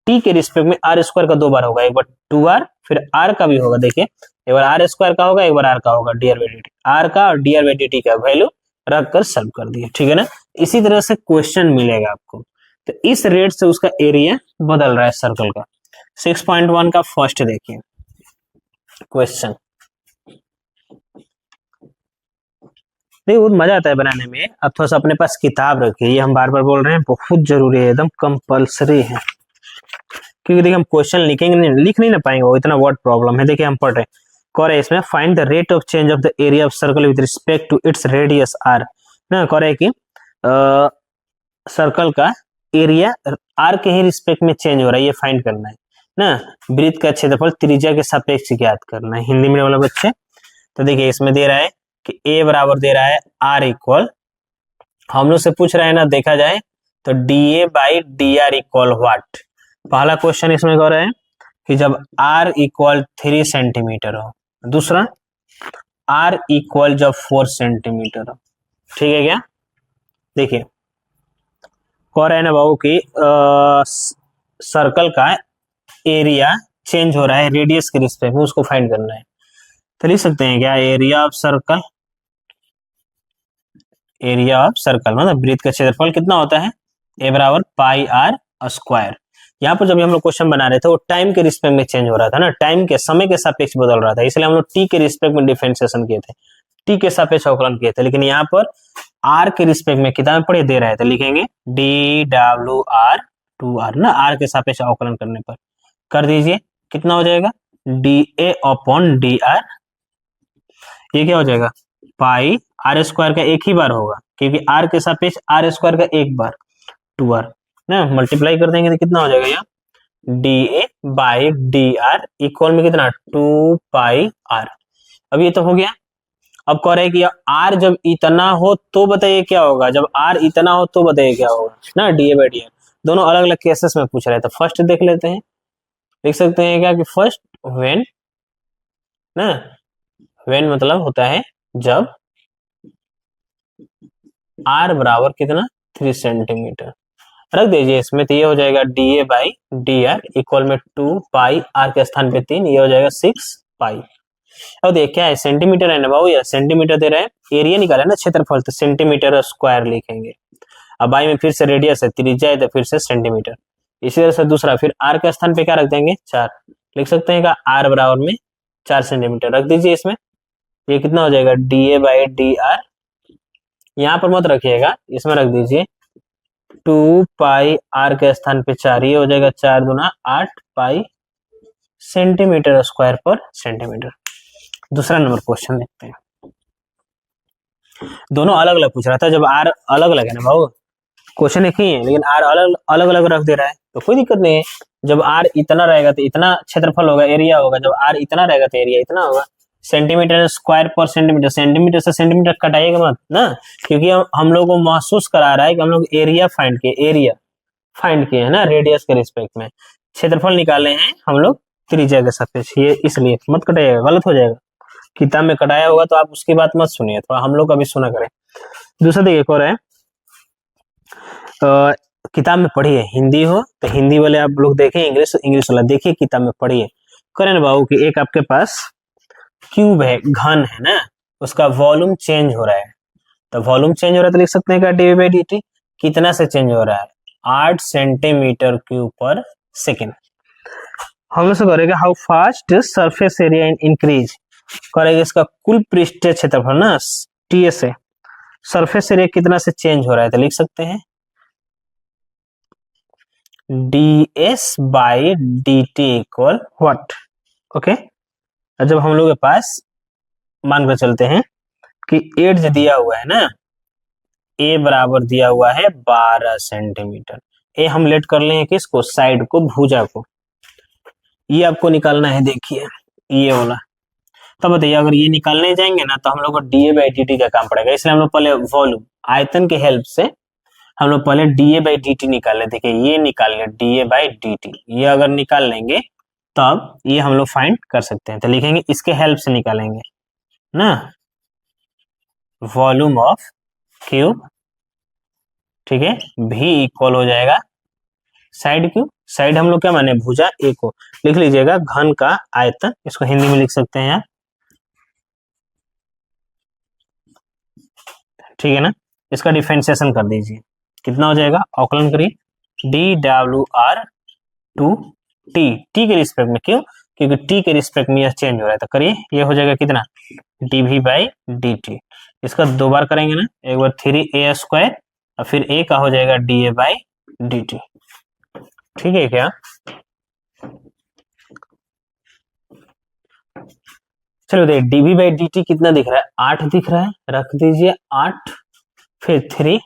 t के रिस्पेक्ट में आर स्क्वायर का 2 बार होगा, एक बार 2r फिर r का भी होगा, देखिए एक बार आर स्क्वायर का होगा, एक बार r का होगा, d are by D t, r का और d are by D t का वैल्यू रख कर सॉल्व कर दिए, ठीक है ना। इसी तरह से क्वेश्चन मिलेगा आपको, तो इस रेट से उसका एरिया बदल रहा है सर्कल का। 6.1 का फर्स्ट देखिए क्वेश्चन, देखिए बहुत मजा आता है बनाने में। अब थोड़ा सा अपने पास किताब रखिए, ये हम बार बार बोल रहे हैं, बहुत जरूरी है, एकदम कंपल्सरी है, क्योंकि देखिए हम क्वेश्चन लिखेंगे नहीं, लिख नहीं ना पाएंगे, वो इतना वर्ड प्रॉब्लम है। देखिए हम पढ़ रहे हैं, कह रहे इसमें find the rate of change of the area of circle with respect to its radius r ना, कह रहे कि सर्कल का एरिया आर के ही रिस्पेक्ट में चेंज हो रहा है, ये फाइंड करना है ना। वृत्त का क्षेत्रफल त्रिज्या के सापेक्ष ज्ञात करना है, हिंदी मीडियम वाला बच्चे। तो देखिए इसमें दे रहा है कि ए बराबर दे रहा है आर इक्वल, हम लोग से पूछ रहा है ना, देखा जाए तो D A by D R equal what. पहला क्वेश्चन इसमें कह रहे हैं कि जब आर इक्वल 3 सेंटीमीटर हो, दूसरा आर इक्वल जब 4 सेंटीमीटर हो, ठीक है क्या। देखिए कह रहे हैं ना बाबू की सर्कल का एरिया चेंज हो रहा है रेडियस के रिस्पेक्ट में, उसको फाइंड करना है। तो लिख सकते हैं क्या, area of circle, area of circle मतलब वृत्त का क्षेत्रफल कितना होता है, ए बराबर पाई आर स्क्वायर। यहाँ पर जब हम लोग क्वेश्चन बना रहे थे वो टाइम के रिस्पेक्ट में चेंज हो रहा था ना, टाइम के समय के सापेक्ष बदल रहा था, इसलिए हम लोग टी के रिस्पेक्ट में डिफरेंशिएशन किए थे, टी के सापेक्ष अवकलन किए थे। लेकिन यहाँ पर आर के रिस्पेक्ट में कितना पढ़े दे रहे थे, लिखेंगे डी डब्ल्यू आर टू आर ना, आर के सापेक्ष अवकलन करने पर कर दीजिए, कितना हो जाएगा d a upon D R, ये क्या हो जाएगा पाई आर स्क्वायर का एक ही बार होगा क्योंकि आर के सापेक्ष आर स्क्वायर का एक बार 2r ना, मल्टीप्लाई कर देंगे तो कितना हो जाएगा यहाँ D A by D R equal में कितना 2 पाई आर। अब ये तो हो गया। अब कह रहे हैं कि आर जब इतना हो तो बताइए क्या होगा, जब आर इतना हो तो बताइए क्या होगा ना, D A by D R. दोनों अलग अलग केसेस में पूछ रहे हैं, तो फर्स्ट देख लेते हैं। देख सकते हैं क्या कि फर्स्ट व्हेन ना, व्हेन मतलब होता है जब आर बराबर कितना 3 सेंटीमीटर, रख दीजिए इसमें, तो ये हो जाएगा d A by D R equal में 2 पाई, आर के स्थान पे 3, ये हो जाएगा 6 पाई। अब देखिए क्या है, सेंटीमीटर है ना बाबू, या सेंटीमीटर दे रहे हैं, एरिया निकाला है ना क्षेत्रफल, तो सेंटीमीटर स्क्वायर लिखेंगे। अब बाई में फिर से रेडियस है, त्रिज्या है तो फिर से सेंटीमीटर। इसी तरह से दूसरा फिर आर के स्थान पे क्या रख देंगे 4, लिख सकते हैं का आर बराबर में 4 सेंटीमीटर रख दीजिए इसमें, ये कितना हो जाएगा d A by D R, यहाँ पर मत रखिएगा इसमें रख दीजिए 2 पाई, आर के स्थान पे 4, ये हो जाएगा 4 दूना 8 पाई सेंटीमीटर स्क्वायर पर सेंटीमीटर। दूसरा नंबर क्वेश्चन देखते हैं। दोनों अलग अलग पूछ रहा था, जब आर अलग अलग है ना भाव, क्वेश्चन एक ही है लेकिन आर अलग अलग अलग रख दे रहा है तो कोई दिक्कत नहीं है। जब आर इतना रहेगा तो इतना क्षेत्रफल होगा, एरिया होगा, जब आर इतना रहेगा तो एरिया इतना होगा। सेंटीमीटर स्क्वायर पर सेंटीमीटर, सेंटीमीटर से सेंटीमीटर कटाइएगा मत ना, क्योंकि हम लोग को महसूस करा रहा है कि हम लोग एरिया फाइंड किए है ना, रेडियस के रिस्पेक्ट में क्षेत्रफल निकाले हैं हम लोग त्रिज्या के सापेक्ष, ये इसलिए मत कटाइएगा, गलत हो जाएगा। किताब में कटाया होगा तो आप उसकी बात मत सुनिए, थोड़ा हम लोग का भी सुना करें। दूसरा देखिए एक और है, किताब में पढ़िए, हिंदी हो तो हिंदी वाले आप लोग देखें, इंग्लिश वाला देखिए, किताब में पढ़िए। करें बाबू कि एक आपके पास क्यूब है, घन है ना, उसका वॉल्यूम चेंज हो रहा है, तो वॉल्यूम चेंज हो रहा है तो लिख सकते हैं क्या डी बाई डी टी, कितना से चेंज हो रहा है 8 सेंटीमीटर क्यूब पर सेकेंड। हम लोग से करेगा how fast surface area increase, करेगा इसका कुल पृष्ठीय क्षेत्रफल ना टी से सरफेस एरिया कितना से चेंज हो रहा है, तो लिख सकते हैं D S by D T equal what. Okay, जब हम लोग के पास मान कर चलते हैं कि एड्ज दिया हुआ है ना, ए बराबर दिया हुआ है 12 सेंटीमीटर, ए हम लेट कर लें किसको, साइड को, भुजा को, ये आपको निकालना है। देखिए ये वाला, तब बताइए अगर ये निकालने जाएंगे ना तो हम लोग को D A by D t का काम पड़ेगा, इसलिए हम लोग पहले वॉल्यूम आयतन के हेल्प से हम लोग पहले D A by D T निकाल ले। देखिए ये निकाल ले D A by D t, ये अगर निकाल लेंगे तब ये हम लोग फाइंड कर सकते हैं, तो लिखेंगे इसके हेल्प से निकालेंगे ना, वॉल्यूम ऑफ क्यूब, ठीक है, भी इक्वल हो जाएगा साइड क्यूब, साइड हम लोग क्या माने भुजा ए को, लिख लीजिएगा घन का आयतन, इसको हिंदी में लिख सकते हैं आप, ठीक है ना। इसका डिफरेंशिएशन कर दीजिए, कितना हो जाएगा, अवकलन करिए डी डब्ल्यू आर टू टी, टी के रिस्पेक्ट में, क्यों, क्योंकि टी के रिस्पेक्ट में यह चेंज हो रहा है, तो करिए ये हो जाएगा कितना d v by D t, इसका 2 बार करेंगे ना, एक बार 3a स्क्वायर और फिर a का हो जाएगा d A by D T, ठीक है क्या। चलो देखिए डीवी बाई डी टी कितना दिख रहा है 8 दिख रहा है, रख दीजिए 8, फिर 3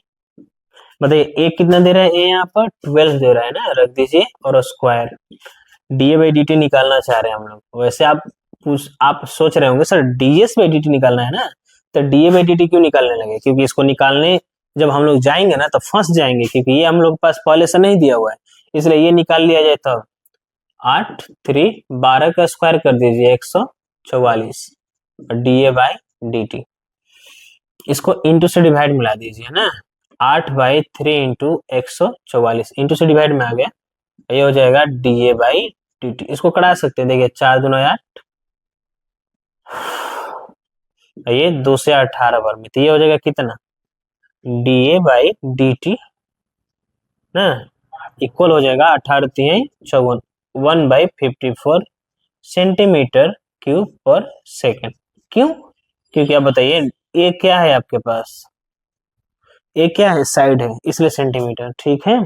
बताइए ए कितना दे रहा है, ए यहाँ पर 12 दे रहा है ना, रख दीजिए और square. D A by D T निकालना चाह रहे हैं हम लोग। वैसे आप सोच रहे होंगे sir D S by D T निकालना है ना, तो D A by D T क्यों निकालने लगे, क्योंकि इसको निकालने जब हम लोग जाएंगे ना तो फंस जाएंगे, क्योंकि ये हम लोग के पास पहले से नहीं दिया हुआ है, इसलिए ये निकाल लिया जाए। तब 8 3 12 का स्क्वायर कर दीजिए 144 D A by D T, इसको इंटू से डिवाइड मिला दीजिए ना, 8/3 इंटू 144 इंटू से डिवाइड में आ गया, ये हो जाएगा d A by D T. इसको कटा सकते हैं, देखिए 4 दूना 8, ये 2 से 18 बार में, तो ये हो जाएगा कितना, D A by D T ना, इक्वल हो जाएगा 18 3 54 1/54 सेंटीमीटर क्यूब पर सेकेंड। क्यों, क्योंकि आप बताइए ये क्या है आपके पास, ये क्या है, साइड है, इसलिए सेंटीमीटर। ठीक है,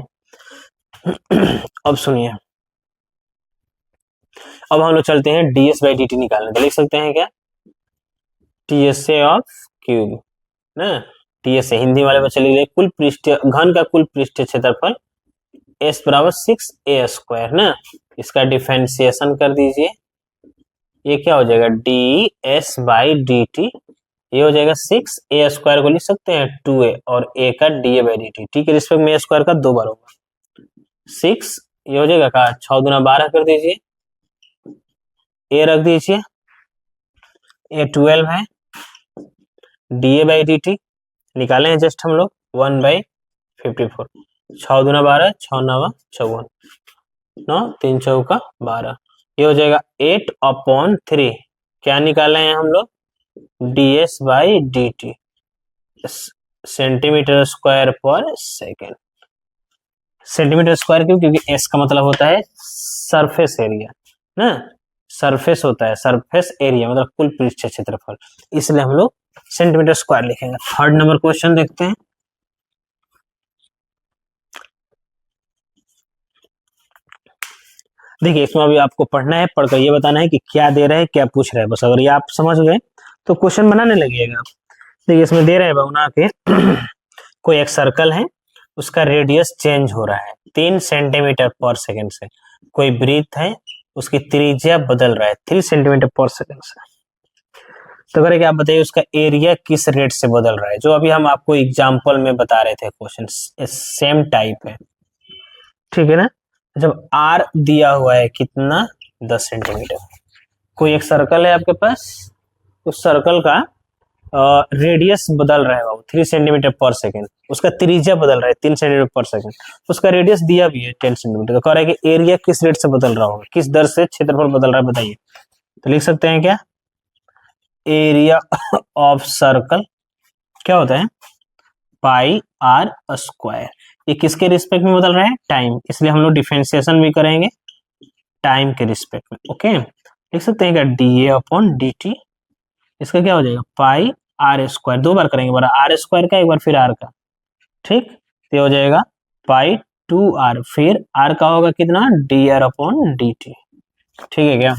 अब सुनिए, अब हम लोग चलते हैं ds बाई डी टी निकालने। तो लिख सकते हैं क्या, T S A of cube ना, टी एस ए हिंदी वाले बच्चे लिख ले कुल पृष्ठ घन का कुल पृष्ठ क्षेत्रफल s बराबर 6a² ना, इसका डिफरेंशिएशन कर दीजिए, ये क्या हो जाएगा D S by D t, ये हो जाएगा 6a² को लिख सकते हैं 2a और a का D A by D T, t के रिस्पेक्ट में a स्क्वायर का 2 बार होगा 6, ये हो जाएगा का 6 दूना 12 कर दीजिए, a रख दीजिए, a 12 है, D A by D T निकाले हैं जस्ट हम लोग 1/54, 6 दूना 12 6 9 54 9 3 चौका 12, ये हो जाएगा 8/3, क्या निकाले हैं हम लोग, D S by D T centimetre square पर सेकेंड। सेंटीमीटर स्क्वायर क्यों, क्योंकि एस का मतलब होता है सरफेस एरिया ना, सरफेस होता है सरफेस एरिया मतलब कुल पृष्ठ क्षेत्रफल, इसलिए हम लोग सेंटीमीटर स्क्वायर लिखेंगे। थर्ड नंबर क्वेश्चन देखते हैं, देखिए इसमें अभी आपको पढ़ना है, पढ़कर ये बताना है कि क्या दे रहे हैं क्या पूछ रहे हैं, बस अगर ये आप समझ गए तो क्वेश्चन बनाने लगिएगा। देखिए इसमें दे रहे हैं बना के कोई एक सर्कल है, उसका रेडियस चेंज हो रहा है 3 सेंटीमीटर पर सेकेंड से, कोई वृत्त है उसकी त्रिज्या बदल रहा है 3 सेंटीमीटर पर सेकेंड से, तो करें आप बताइए उसका एरिया किस रेट से बदल रहा है, जो अभी हम आपको एग्जाम्पल में बता रहे थे, क्वेश्चन सेम टाइप है। ठीक है ना, जब आर दिया हुआ है कितना 10 सेंटीमीटर, कोई एक सर्कल है आपके पास, उस सर्कल का रेडियस बदल रहा है वो 3 सेंटीमीटर पर सेकेंड, उसका त्रिज्या बदल रहा है 3 सेंटीमीटर पर सेकेंड, उसका रेडियस दिया भी है 10 सेंटीमीटर, तो कह रहा है कि एरिया किस रेट से बदल रहा होगा, किस दर से क्षेत्रफल बदल रहा है बताइए। तो लिख सकते हैं क्या, एरिया ऑफ सर्कल क्या होता है पाई आर स्क्वायर, ये किसके रिस्पेक्ट में बदल रहा है, टाइम, इसलिए हम लोग डिफरेंशिएशन भी करेंगे टाइम के रिस्पेक्ट में। ओके, लिख सकते हैं क्या D a upon D t, इसका क्या हो जाएगा पाई आर स्क्वायर, 2 बार करेंगे, बार आर स्क्वायर का एक बार फिर आर का, ठीक, तो हो जाएगा पाई 2r, फिर r का होगा कितना D R upon D T. ठीक है क्या,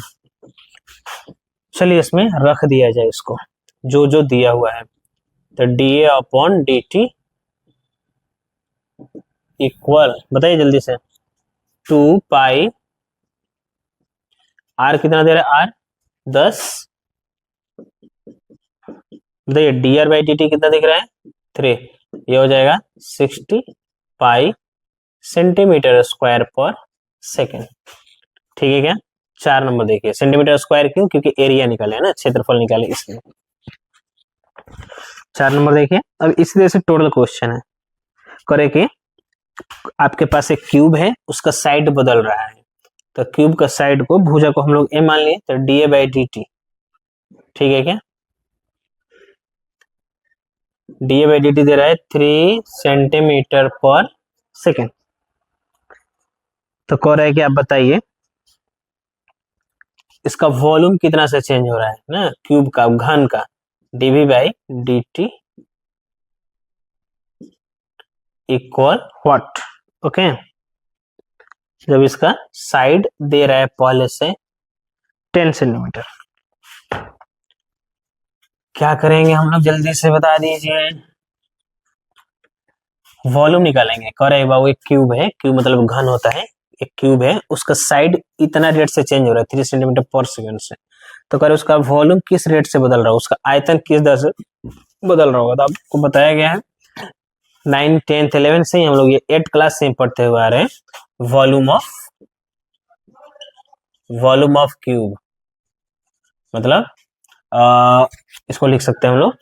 चलिए इसमें रख दिया जाए इसको जो जो दिया हुआ है, तो D a upon D T equal, बताइए जल्दी से, 2 पाई आर कितना दे रहा है, आर 10, बताइए D R by D T कितना दिख रहा है 3, ये हो जाएगा 60 पाई सेंटीमीटर स्क्वायर पर सेकेंड। ठीक है क्या, 4 नंबर देखिए, सेंटीमीटर स्क्वायर क्यों, क्योंकि एरिया निकाले है ना, क्षेत्रफल निकाले इसलिए। 4 नंबर देखिए, अब इसी तरह से टोटल क्वेश्चन है, करे कि आपके पास एक क्यूब है, उसका साइड बदल रहा है, तो क्यूब का साइड को भुजा को हम लोग ए मान लिए, तो D A by D T, ठीक है क्या, D A by D T दे रहा है 3 सेंटीमीटर पर सेकेंड, तो कह रहा है कि आप बताइए इसका वॉल्यूम कितना से चेंज हो रहा है ना, क्यूब का घन का, d v by D T equal what. Okay, जब इसका साइड दे रहा है पहले से 10 सेंटीमीटर, क्या करेंगे हम लोग जल्दी से बता दीजिए, वॉल्यूम निकालेंगे। कह रहे बाबू एक क्यूब है, क्यूब मतलब घन होता है, एक क्यूब है, उसका साइड इतना रेट से चेंज हो रहा है 3 सेंटीमीटर पर सेकंड से। तो कह रहे उसका वॉल्यूम किस रेट से बदल रहा है, उसका आयतन किस दर से बदल रहा होगा। तो आपको बताया गया है 9, 10, 11 से ही हम लोग ये 8 क्लास से ही पढ़ते हुए आ रहे हैं। वॉल्यूम ऑफ क्यूब मतलब इसको लिख सकते हैं हम लोग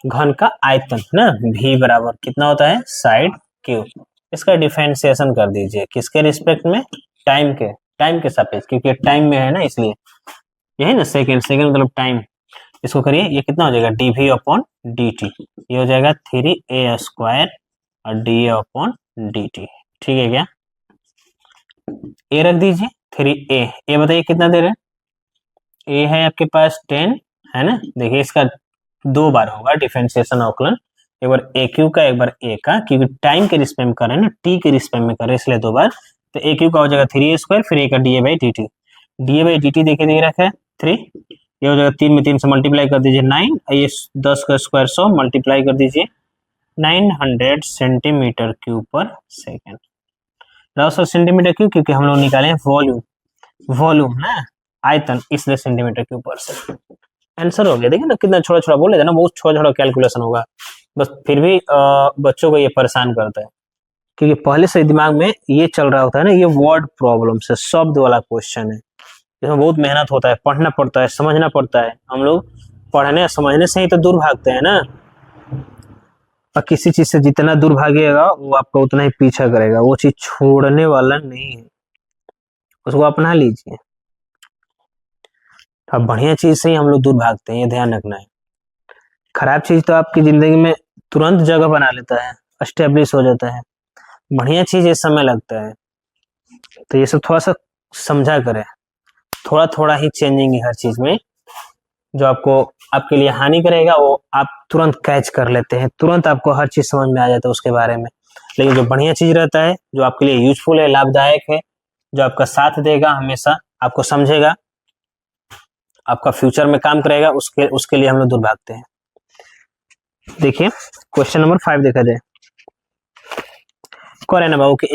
घन का आयतन है ना, v बराबर कितना होता है साइड क्यूब। इसका डिफरेंशिएशन कर दीजिए किसके रिस्पेक्ट में, टाइम के सापेक्ष, क्योंकि टाइम में है ना इसलिए, यही ना सेकंड, सेकंड मतलब टाइम। इसको करिए, ये कितना हो जाएगा dv अपॉन dt, ये हो जाएगा 3a स्क्वायर और da अपॉन dt। ठीक है क्या, a रख दीजिए 3a, a बताइए कितना दे रहे हैं, a है आपके पास 10 है ना। देखिए इसका 2 बार होगा डिफरेंशिएशन अवकलन, एक बार ए क्यू का एक बार ए का, क्योंकि टाइम के रिस्पेक्ट में कर रहे हैं ना, टी के रिस्पेक्ट में कर रहे हैं इसलिए 2 बार। तो ए क्यू का हो जाएगा 3a स्क्वायर, फिर ए का D A by D T, D A by D T देखिए दे रखा है 3, ये हो जाएगा 3 में 3 से मल्टीप्लाई कर दीजिए 9, ये 10 का स्क्वायर 100 मल्टीप्लाई कर दीजिए 900 सेंटीमीटर क्यूब पर सेकेंड। सर सेंटीमीटर क्यूब क्योंकि हम लोग निकाले हैं वॉल्यूम ना, आयतन, इसलिए सेंटीमीटर क्यूब पर सेकेंड आंसर हो गया। देखिए ना कितना छोटा छोटा बोले थे ना, बहुत छोटा छोटा कैलकुलेशन होगा, बस फिर भी बच्चों को ये परेशान करता है, क्योंकि पहले से दिमाग में ये चल रहा होता है ना, ये वर्ड प्रॉब्लम से शब्द वाला क्वेश्चन है, इसमें बहुत मेहनत होता है, पढ़ना पड़ता है, समझना पड़ता है। हम लोग पढ़ने समझने से ही तो दूर भागते हैं ना, और किसी चीज से जितना दूर भागेगा वो आपका उतना ही पीछा करेगा, वो चीज छोड़ने वाला नहीं है, उसको अपना लीजिए। अब बढ़िया चीज से ही हम लोग दूर भागते हैं, ये ध्यान रखना है। खराब चीज तो आपकी जिंदगी में तुरंत जगह बना लेता है, एस्टेब्लिश हो जाता है, बढ़िया चीज ये समय लगता है। तो ये सब थोड़ा सा समझा करें, थोड़ा थोड़ा ही चेंजिंग है हर चीज में, जो आपको आपके लिए हानि करेगा वो आप तुरंत कैच कर लेते हैं, तुरंत आपको हर चीज समझ में आ जाता है उसके बारे में। लेकिन जो बढ़िया चीज रहता है, जो आपके लिए यूजफुल है, लाभदायक है, जो आपका साथ देगा हमेशा, आपको समझेगा, आपका फ्यूचर में काम करेगा, उसके लिए हम लोग दूर भागते हैं। देखिए क्वेश्चन नंबर 5 देखा जाए। कह रहे ना बाबू कि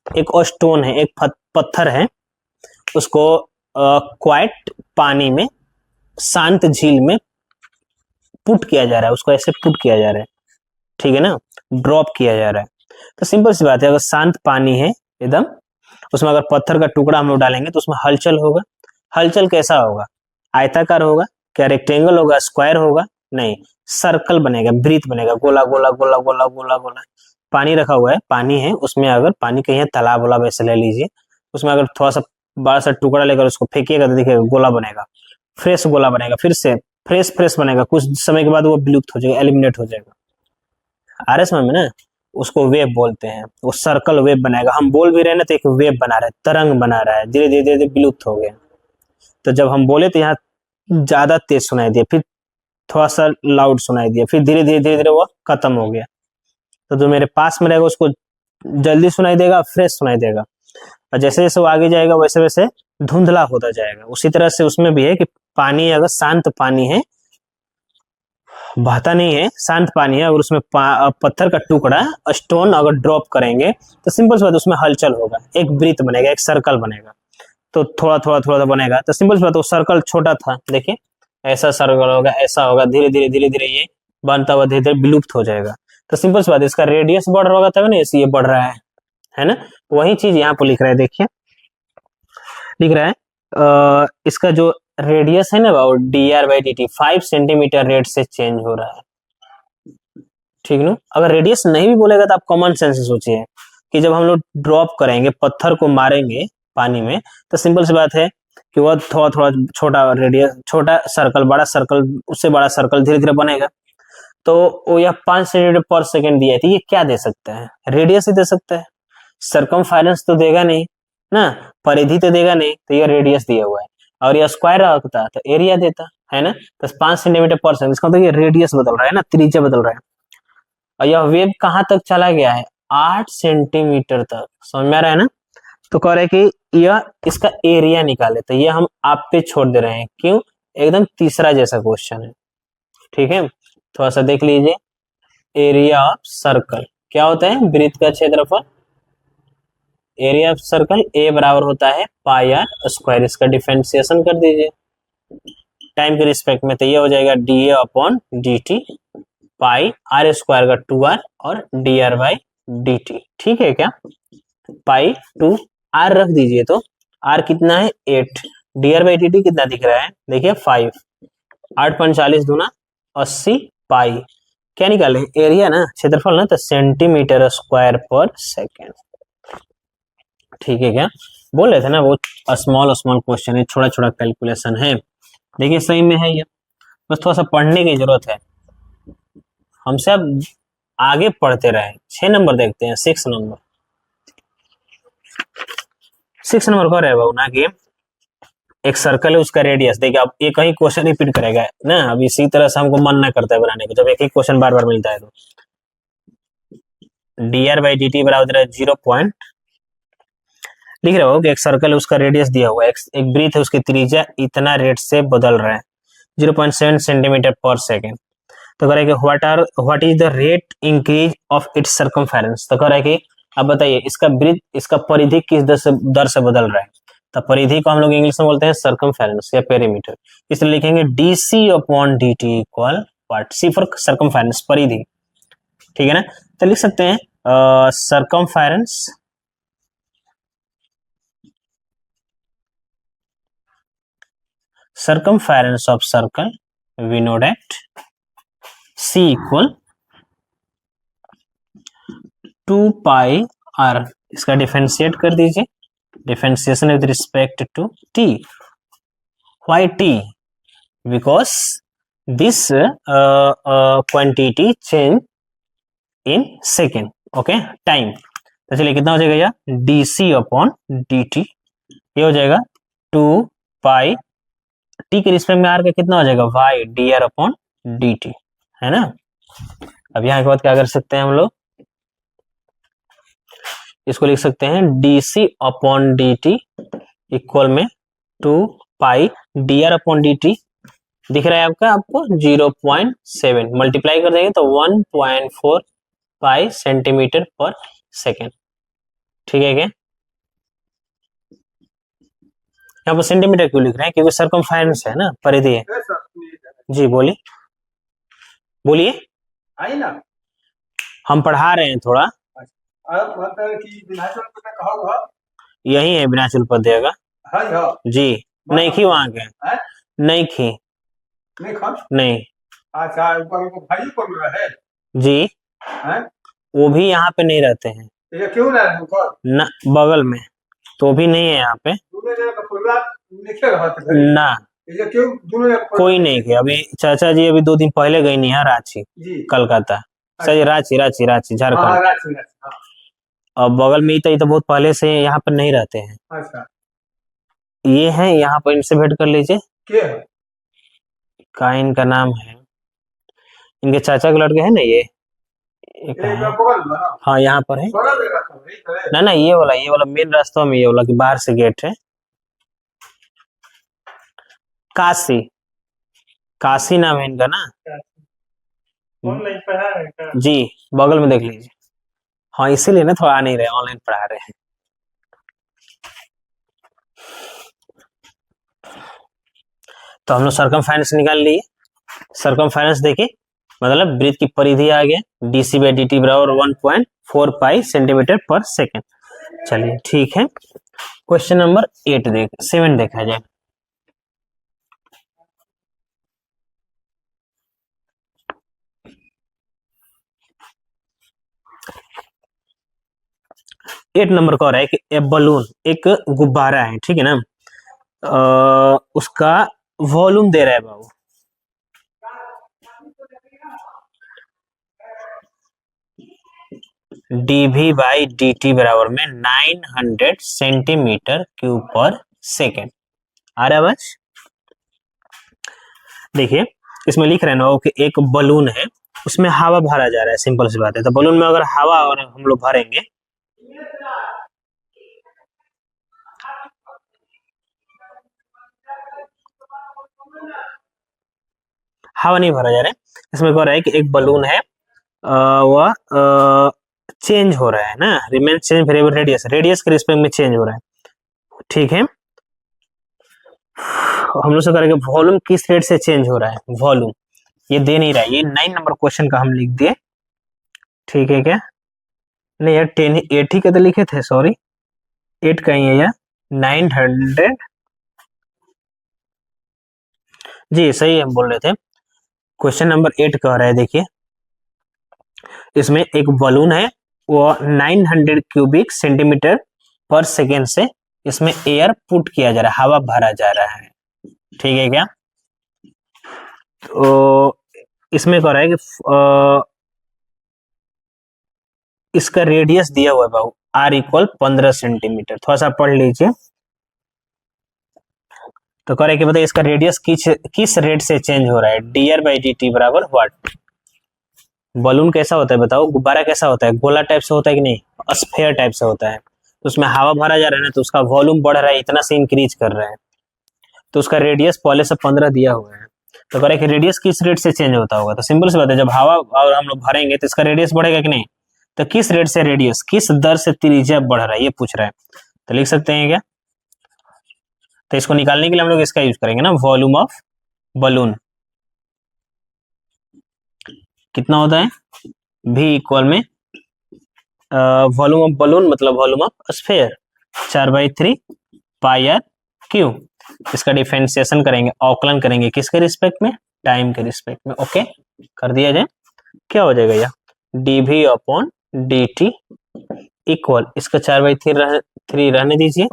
एक और स्टोन है, एक पत्थर है, उसको क्वाइट पानी में, शांत झील में पुट किया जा रहा है, उसको ऐसे पुट किया जा रहा है, ठीक है ना, ड्रॉप किया जा रहा है। तो सिंपल सी बात है, अगर शांत पानी है एकदम, उसमें अगर पत्थर का टुकड़ा हम लोग डालेंगे तो उसमें हलचल होगा। हलचल कैसा होगा, आयताकार होगा क्या, रेक्टेंगल होगा, स्क्वायर होगा, नहीं, सर्कल बनेगा, वृत्त बनेगा, गोला गोला गोला गोला गोला गोला। पानी रखा हुआ है, पानी है उसमें, अगर पानी कहीं तालाब वाला वैसे ले लीजिए, उसमें अगर थोड़ा सा बड़ा सा टुकड़ा लेकर उसको फेंकिएगा तो देखिएगा गोला बनेगा, फ्रेश गोला बनेगा, फिर से फ्रेश बनेगा, कुछ समय के बाद वो विलुप्त हो जाएगा, एलिमिनेट हो जाएगा। आ रहे समझ में ना, उसको वेव बोलते हैं, वो सर्कल वेव बनाएगा। हम बोल भी रहे हैं ना तो एक वेव बना रहा है, तरंग बना रहा है, धीरे धीरे धीरे विलुप्त हो गया। तो जब हम बोले तो यहाँ ज्यादा तेज सुनाई दिया, फिर थोड़ा सा लाउड सुनाई दिया, फिर धीरे धीरे धीरे धीरे वो खत्म हो गया। तो जो मेरे पास में रहेगा उसको जल्दी सुनाई देगा, फ्रेश सुनाई देगा, और जैसे जैसे वो आगे जाएगा वैसे वैसे धुंधला होता जाएगा। उसी तरह से उसमें भी है कि पानी अगर शांत पानी है, बहता नहीं है, शांत पानी है, अगर उसमें पत्थर का टुकड़ा, स्टोन अगर ड्रॉप करेंगे तो सिंपल सी बात उसमें हलचल होगा, एक वृत्त बनेगा, एक सर्कल बनेगा, तो थोड़ा थोड़ा थोड़ा बनेगा। तो सिंपल सी बात, वो सर्कल छोटा था, देखिए ऐसा सर्कल होगा, ऐसा होगा, धीरे धीरे धीरे धीरे ये बनता हुआ धीरे धीरे विलुप्त हो जाएगा। तो सिंपल सी बात, इसका रेडियस बढ़ रहा होगा तब ना ये बढ़ रहा है ना। वही चीज यहाँ पर लिख रहा है, देखिए लिख रहा है इसका जो रेडियस है ना D are by D T 5 centimetre rate से चेंज हो रहा है, ठीक ना। अगर रेडियस नहीं भी बोलेगा तो आप कॉमन सेंस से सोचिए कि जब हम लोग ड्रॉप करेंगे, पत्थर को मारेंगे पानी में, तो सिंपल सी बात है कि वह थोड़ा थोड़ा छोटा रेडियस, छोटा सर्कल, बड़ा सर्कल, उससे बड़ा सर्कल धीरे धीरे बनेगा। तो वो यह 5 सेंटीमीटर पर सेकेंड दिया है, तो ये क्या दे सकता है, रेडियस ही दे सकता है, सरकमफेरेंस तो देगा नहीं ना, परिधि तो देगा नहीं, तो ये रेडियस दिया हुआ है। और यह स्क्वायर रखता तो एरिया देता है ना। तो 5 सेंटीमीटर पर सेकेंड, इसका मतलब ये रेडियस बदल रहा है ना, त्रिज्या बदल रहा है। और यह वेव कहाँ तक चला गया है, 8 सेंटीमीटर तक, समझ में आ रहा है ना। तो कह रहे हैं कि यह इसका एरिया निकाले, तो ये हम आप पे छोड़ दे रहे हैं, क्यों, एकदम तीसरा जैसा क्वेश्चन है, ठीक है। थोड़ा सा देख लीजिए, एरिया ऑफ सर्कल क्या होता है वृत्त का क्षेत्रफल, एरिया ऑफ सर्कल ए बराबर होता है पाई आर स्क्वायर। इसका डिफरेंशिएशन कर दीजिए टाइम के रिस्पेक्ट में, तो ये हो जाएगा d a upon D t pi r square का 2r और d are by D T. ठीक है क्या, पाई 2r रख दीजिए तो r कितना है 8, D R by D T कितना दिख रहा है देखिए 5, 8 × 45 दूना 80 पाई। क्या निकाले एरिया ना, क्षेत्रफल ना, तो सेंटीमीटर स्क्वायर पर सेकेंड। ठीक है क्या, बोल रहे थे ना वो स्मॉल स्मॉल क्वेश्चन है, छोटा छोटा कैलकुलेशन है। देखिए सही में है ये, बस थोड़ा सा पढ़ने की जरूरत है हमसे। अब आगे पढ़ते रहे, 6 नंबर देखते हैं। 6 नंबर, 6 नंबर कह रहे हैं बाबू ना कि एक सर्कल है, उसका रेडियस देखिए। अब एक ही क्वेश्चन रिपीट करेगा ना, अब इसी तरह से हमको मन ना करता है बनाने को, जब एक ही क्वेश्चन बार बार मिलता है तो। D R by D T बराबर 0 पॉइंट, लिख रहे हो कि एक सर्कल है, उसका रेडियस दिया हुआ है, एक वृत्त है, उसकी त्रिज्या इतना रेट से बदल रहा है 0.7 सेंटीमीटर पर सेकेंड। तो कह रहा है कि what is the rate increase of its circumference. तो कह रहा है कि अब बताइए इसका वृत्त, इसका परिधि किस दर से बदल रहा है। तो परिधि को हम लोग इंग्लिश में बोलते हैं सर्कमफेरेंस या पेरीमीटर। इसलिए लिखेंगे d C upon D T equal what, c for circumference, परिधि। ठीक है ना, तो लिख सकते हैं circumference of circle, we know that c equal 2 pi r। इसका डिफरेंशिएट कर दीजिए, differentiation with respect to t। Why t? Because this quantity change in second, okay, time. तो चलिए कितना हो जाएगा यह डी सी अपॉन डी टी, ये हो जाएगा 2 पाई टी के रिस्पेक्ट में आर का कितना हो जाएगा y d are upon D t, है ना। अब यहाँ के बाद क्या कर सकते हैं हम लोग, इसको लिख सकते हैं डी सी अपॉन डी टी इक्वल में 2 pi D are upon D T, दिख रहा है आपका, आपको 0.7 मल्टीप्लाई कर देंगे तो 1.4 पाई सेंटीमीटर पर सेकेंड। ठीक है क्या, यहाँ पर सेंटीमीटर क्यों लिख रहे हैं, क्योंकि सर्कमफेरेंस है ना, परिधि है। जी बोलिए बोलिए, आई ना, हम पढ़ा रहे हैं थोड़ा। यही है विनाचल पद जी, नहीं खी वहां के, नहीं खी, नहीं, अच्छा भाई है जी, वो भी यहाँ पे नहीं रहते हैं, क्यों ना, बगल में तो भी नहीं है यहाँ पे ना, कोई नहीं किया। अभी चाचा जी अभी 2 दिन पहले गई नहीं है रांची, कलकत्ता, सही, रांची रांची रांची झारखंड। और बगल में ये तो बहुत पहले से यहाँ पर नहीं रहते हैं। अच्छा, ये है, यहाँ पर इनसे भेंट कर लीजिए। का इनका नाम है, इनके चाचा के लड़के हैं ना, ये एक है, हाँ यहाँ पर है ना, ना ये वाला मेन रास्ता में, ये वाला कि बाहर से गेट है, काशी, काशी नाम है इनका ना। ऑनलाइन पढ़ा रहे हैं जी, बगल में देख लीजिए। हाँ इसीलिए ना थोड़ा आ नहीं रहे, ऑनलाइन पढ़ा रहे हैं। तो हम लोग सर्कमफेरेंस निकाल लिए। सर्कमफेरेंस देखिए, मतलब वृत्त की परिधि आ गया डीसी बाई डी टी बराबर 1.4 पाई सेंटीमीटर पर सेकेंड। चलिए ठीक है, क्वेश्चन नंबर 7 देखा जाए। एट नंबर का हो रहा है कि ए बलून, एक गुब्बारा है, ठीक है ना, उसका वॉल्यूम दे रहा है बाबू, डीवी बाई डी टी बराबर में 900 सेंटीमीटर क्यूब पर सेकेंड। आ रहा है बस, देखिए इसमें लिख रहे हैं ना कि एक बलून है, उसमें हवा भरा जा रहा है, सिंपल सी बात है। तो बलून में अगर हवा और हम लोग भरेंगे, हवा नहीं भरा जा रहा है, इसमें कह रहा है कि एक बलून है, वह चेंज हो रहा है ना, remain change variable radius, radius के रिस्पेक्ट में चेंज हो रहा है, ठीक है। हम लोग से करेंगे वॉल्यूम किस रेट से चेंज हो रहा है, वॉल्यूम ये दे नहीं रहा है, ये 9 नंबर क्वेश्चन का हम लिख दिए, ठीक है क्या, नहीं यार 10 8 ही का तो लिखे थे, सॉरी 8 का ही है यार, 900, जी सही हम बोल रहे थे। क्वेश्चन नंबर 8 कह रहा है, देखिए इसमें एक बलून है, वो 900 क्यूबिक सेंटीमीटर पर सेकेंड से इसमें एयर पुट किया जा रहा है, हवा भरा जा रहा है, ठीक है क्या। तो इसमें कह रहा है कि इसका रेडियस दिया हुआ है बाबू, आर इक्वल 15 सेंटीमीटर, थोड़ा सा पढ़ लीजिए। तो कह रहा है कि बताइए इसका रेडियस किस रेट से चेंज हो रहा है, dr बाई dt बराबर व्हाट। बलून कैसा होता है बताओ, गुब्बारा कैसा होता है, गोला टाइप से होता है कि नहीं, स्फेयर टाइप से होता है, तो उसमें हवा भरा जा रहा है ना, तो उसका वॉल्यूम बढ़ रहा है, इतना से इंक्रीज कर रहा है, तो उसका रेडियस पहले से 15 दिया हुआ है। तो कह रहा है कि रेडियस किस रेट से चेंज होता होगा, तो सिंपल सी बात है, जब हवा और हम लोग भरेंगे तो इसका रेडियस बढ़ेगा कि नहीं, तो किस रेट से रेडियस, किस दर से त्रिज्या बढ़ रहा है, ये पूछ रहा है, तो लिख सकते हैं क्या। तो इसको निकालने के लिए हम लोग इसका यूज करेंगे ना, वॉल्यूम ऑफ बलून कितना होता है, v इक्वल में वॉल्यूम ऑफ बलून मतलब volume of sphere 4/3 pi r cube. इसका डिफरेंशिएशन करेंगे, अवकलन करेंगे किसके रिस्पेक्ट में, टाइम के रिस्पेक्ट में, ओके कर दिया जाए, क्या हो जाएगा यह dv अपॉन dt इक्वल, इसका 4/3 रहने दीजिए,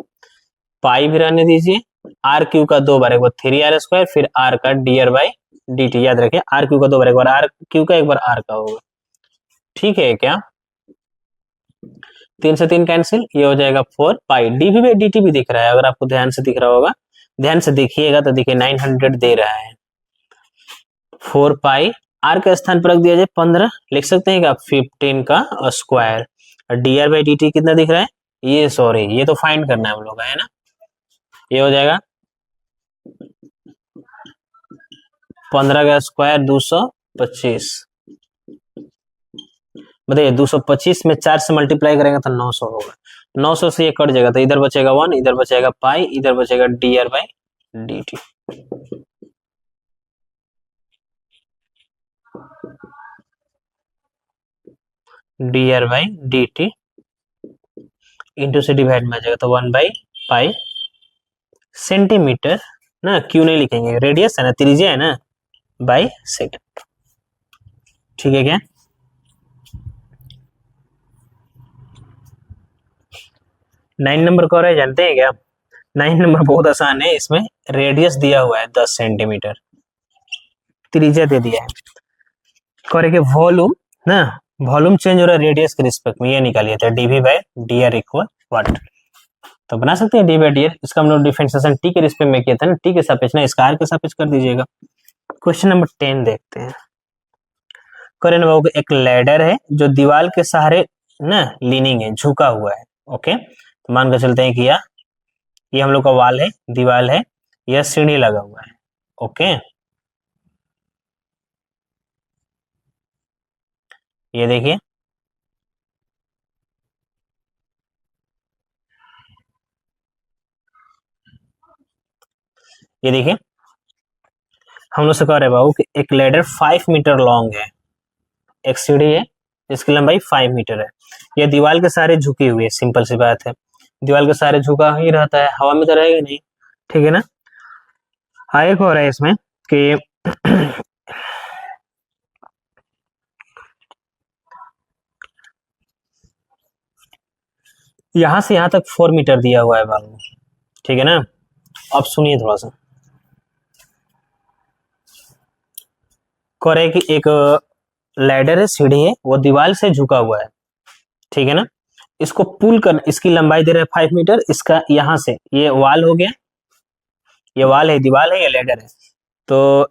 पाई भी रहने दीजिए, आर क्यू का 2 बार, एक बार 3r², फिर आर का dr बाई dt, याद रखिए आर क्यू का 2 बार, एक बार आर क्यू का, एक बार आर का होगा, ठीक है क्या। 3 से 3 कैंसिल, ये हो जाएगा 4 पाई, dv बाई dt भी दिख रहा है, अगर आपको ध्यान से दिख रहा होगा, ध्यान से देखिएगा तो देखिए 900 दे रहा है, 4 पाई आर के स्थान पर रख दिया जाए 15, लिख सकते हैं क्या 15 का स्क्वायर, और dr बाई dt कितना दिख रहा है, ये सॉरी ये तो फाइंड करना है हम लोग है ना, ये हो जाएगा 15 का स्क्वायर 225, बताइए 225 में 4 से मल्टीप्लाई करेंगे तो 900 होगा, 900 से ये कट जाएगा, तो इधर बचेगा 1, इधर बचेगा पाई, इधर बचेगा dr by dt, dr by dt into से डिवाइड में आ जाएगा, तो 1/पाई सेंटीमीटर ना, क्यों नहीं लिखेंगे, रेडियस है ना, त्रिज्या है ना, बाई सेकेंड, ठीक है क्या। नाइन नंबर कह रहा है, जानते हैं क्या, 9 नंबर बहुत आसान है, इसमें रेडियस दिया हुआ है 10 सेंटीमीटर, त्रिज्या दे दिया है, कह रहे कि वॉल्यूम ना, वॉल्यूम चेंज हो रहा है रेडियस के रिस्पेक्ट में, ये निकालिए थे dv by dr equal what, तो बना सकते हैं d बाई dr, इसका हम लोग डिफरेंशिएशन t के रिस्पेक्ट में किया था ना, t के सापेक्ष ना, इसका r के सापेक्ष कर दीजिएगा। क्वेश्चन नंबर 10 देखते हैं, करें बाबू एक लैडर है जो दीवार के सहारे ना लीनिंग है, झुका हुआ है, ओके, तो मान कर चलते हैं कि ये हम लोग का वाल है, दीवार है, यह सीढ़ी लगा हुआ है, ओके, ये देखिए ये देखिए हम लोग से कह रहे बाबू कि एक लेडर 5 मीटर लॉन्ग है, एक सीढ़ी है जिसकी लंबाई 5 मीटर है, यह दीवार के सहारे झुकी हुई है, सिंपल सी बात है, दीवार के सहारे झुका ही रहता है, हवा में तो रहेगा नहीं, ठीक है ना। आगे हो रहा है इसमें कि यहां से यहां तक 4 मीटर दिया हुआ है बाबू, ठीक है ना। अब सुनिए थोड़ा सा, कह रहे कि एक लैडर है, सीढ़ी है, वो दीवार से झुका हुआ है, ठीक है ना, इसको पुल कर, इसकी लंबाई दे रहे हैं 5 मीटर, इसका यहां से ये वाल हो गया, ये वाल है, दीवार है, ये लैडर है, तो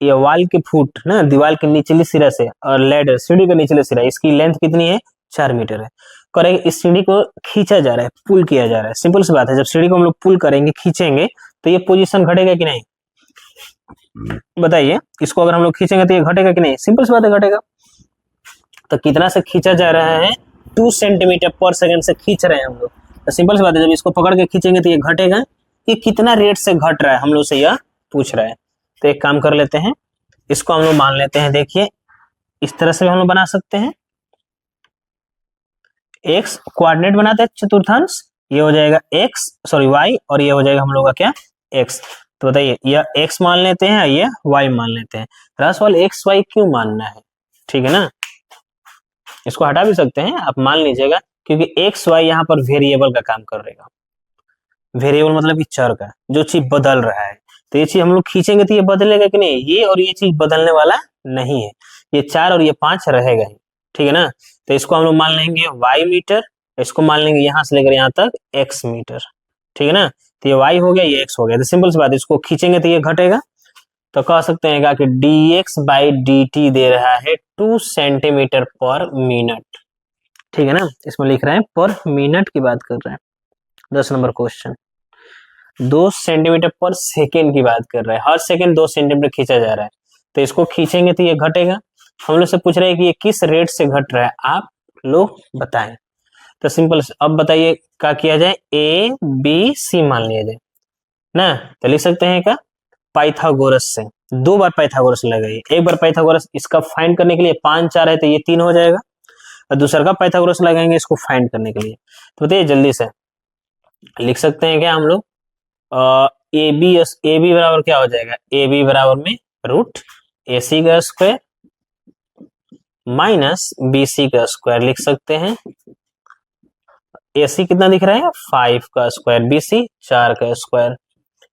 ये वाल के फुट ना, दीवार के निचली सिरा से, और लैडर सीढ़ी का निचले सिरा, इसकी लेंथ कितनी है 4 मीटर है, करेंगे इस सीढ़ी को खींचा जा रहा है, पुल किया जा रहा है, सिंपल सी बात है, जब सीढ़ी को हम लोग पुल करेंगे, खींचेंगे, तो ये पोजीशन घटेगा कि नहीं, बताइए, इसको अगर हम लोग खींचेंगे तो ये घटेगा कि नहीं, सिंपल सी बात है घटेगा, तो कितना से खींचा जा रहा है 2 सेंटीमीटर पर सेकंड से खींच रहे हैं हम लोग, तो सिंपल सी बात है, जब इसको पकड़ के खींचेंगे तो ये घटेगा। ये कितना रेट से घट रहा है हम लोग से यह पूछ रहा है। तो एक काम कर लेते हैं, इसको हम लोग मान लेते हैं, देखिए इस तरह से हम लोग बना सकते हैं। एक्स कोऑर्डिनेट बनाते हैं चतुर्थांश, ये हो जाएगा एक्स सॉरी वाई, और ये हो जाएगा हम लोग का क्या एक्स। तो बताइए यह एक्स मान लेते हैं, ये वाई मान लेते हैं। राशिफल एक्स वाई क्यों मानना है, ठीक है ना, इसको हटा भी सकते हैं, आप मान लीजिएगा, क्योंकि एक्स वाई यहाँ पर वेरिएबल का काम कर रहेगा। वेरिएबल मतलब कि चर का, जो चीज बदल रहा है। तो ये चीज हम लोग खींचेंगे तो ये बदलेगा कि नहीं, ये और ये चीज बदलने वाला नहीं है, ये 4 और ये 5 रहेगा ही, ठीक है ना। तो इसको हम लोग मान लेंगे वाई मीटर, इसको मान लेंगे यहाँ से लेकर यहाँ तक एक्स मीटर, ठीक है ना। तो ये वाई हो गया, ये एक्स हो गया। तो सिंपल सी बात है, इसको खींचेंगे तो ये घटेगा। तो कह सकते हैं कि dx बाई dt दे रहा है 2 सेंटीमीटर पर मिनट, ठीक है ना। इसमें लिख रहे हैं पर मिनट की बात कर रहे हैं। 10 नंबर क्वेश्चन 2 सेंटीमीटर पर सेकेंड की बात कर रहा है, हर सेकेंड 2 सेंटीमीटर खींचा जा रहा है। तो इसको खींचेंगे तो ये घटेगा। हम लोग से पूछ रहे हैं कि ये किस रेट से घट रहा है, आप लोग बताएं। तो सिंपल, अब बताइए क्या किया जाए, ए बी सी मान लिया जाए ना। तो लिख सकते हैं क्या, पाइथागोरस से 2 बार पाइथागोरस लगाइए। एक बार पाइथागोरस इसका फाइंड करने के लिए 5 4 है तो ये 3 हो जाएगा, और दूसरा का पाइथागोरस लगाएंगे इसको फाइंड करने के लिए। तो बताइए जल्दी से लिख सकते हैं क्या हम लोग, ए बी बराबर क्या हो जाएगा, ए बी बराबर में रूट ए सी का स्क्वायर माइनस बी सी का स्क्वायर लिख सकते हैं। ए सी कितना दिख रहा है 5 का स्क्वायर, बी सी 4 का स्क्वायर।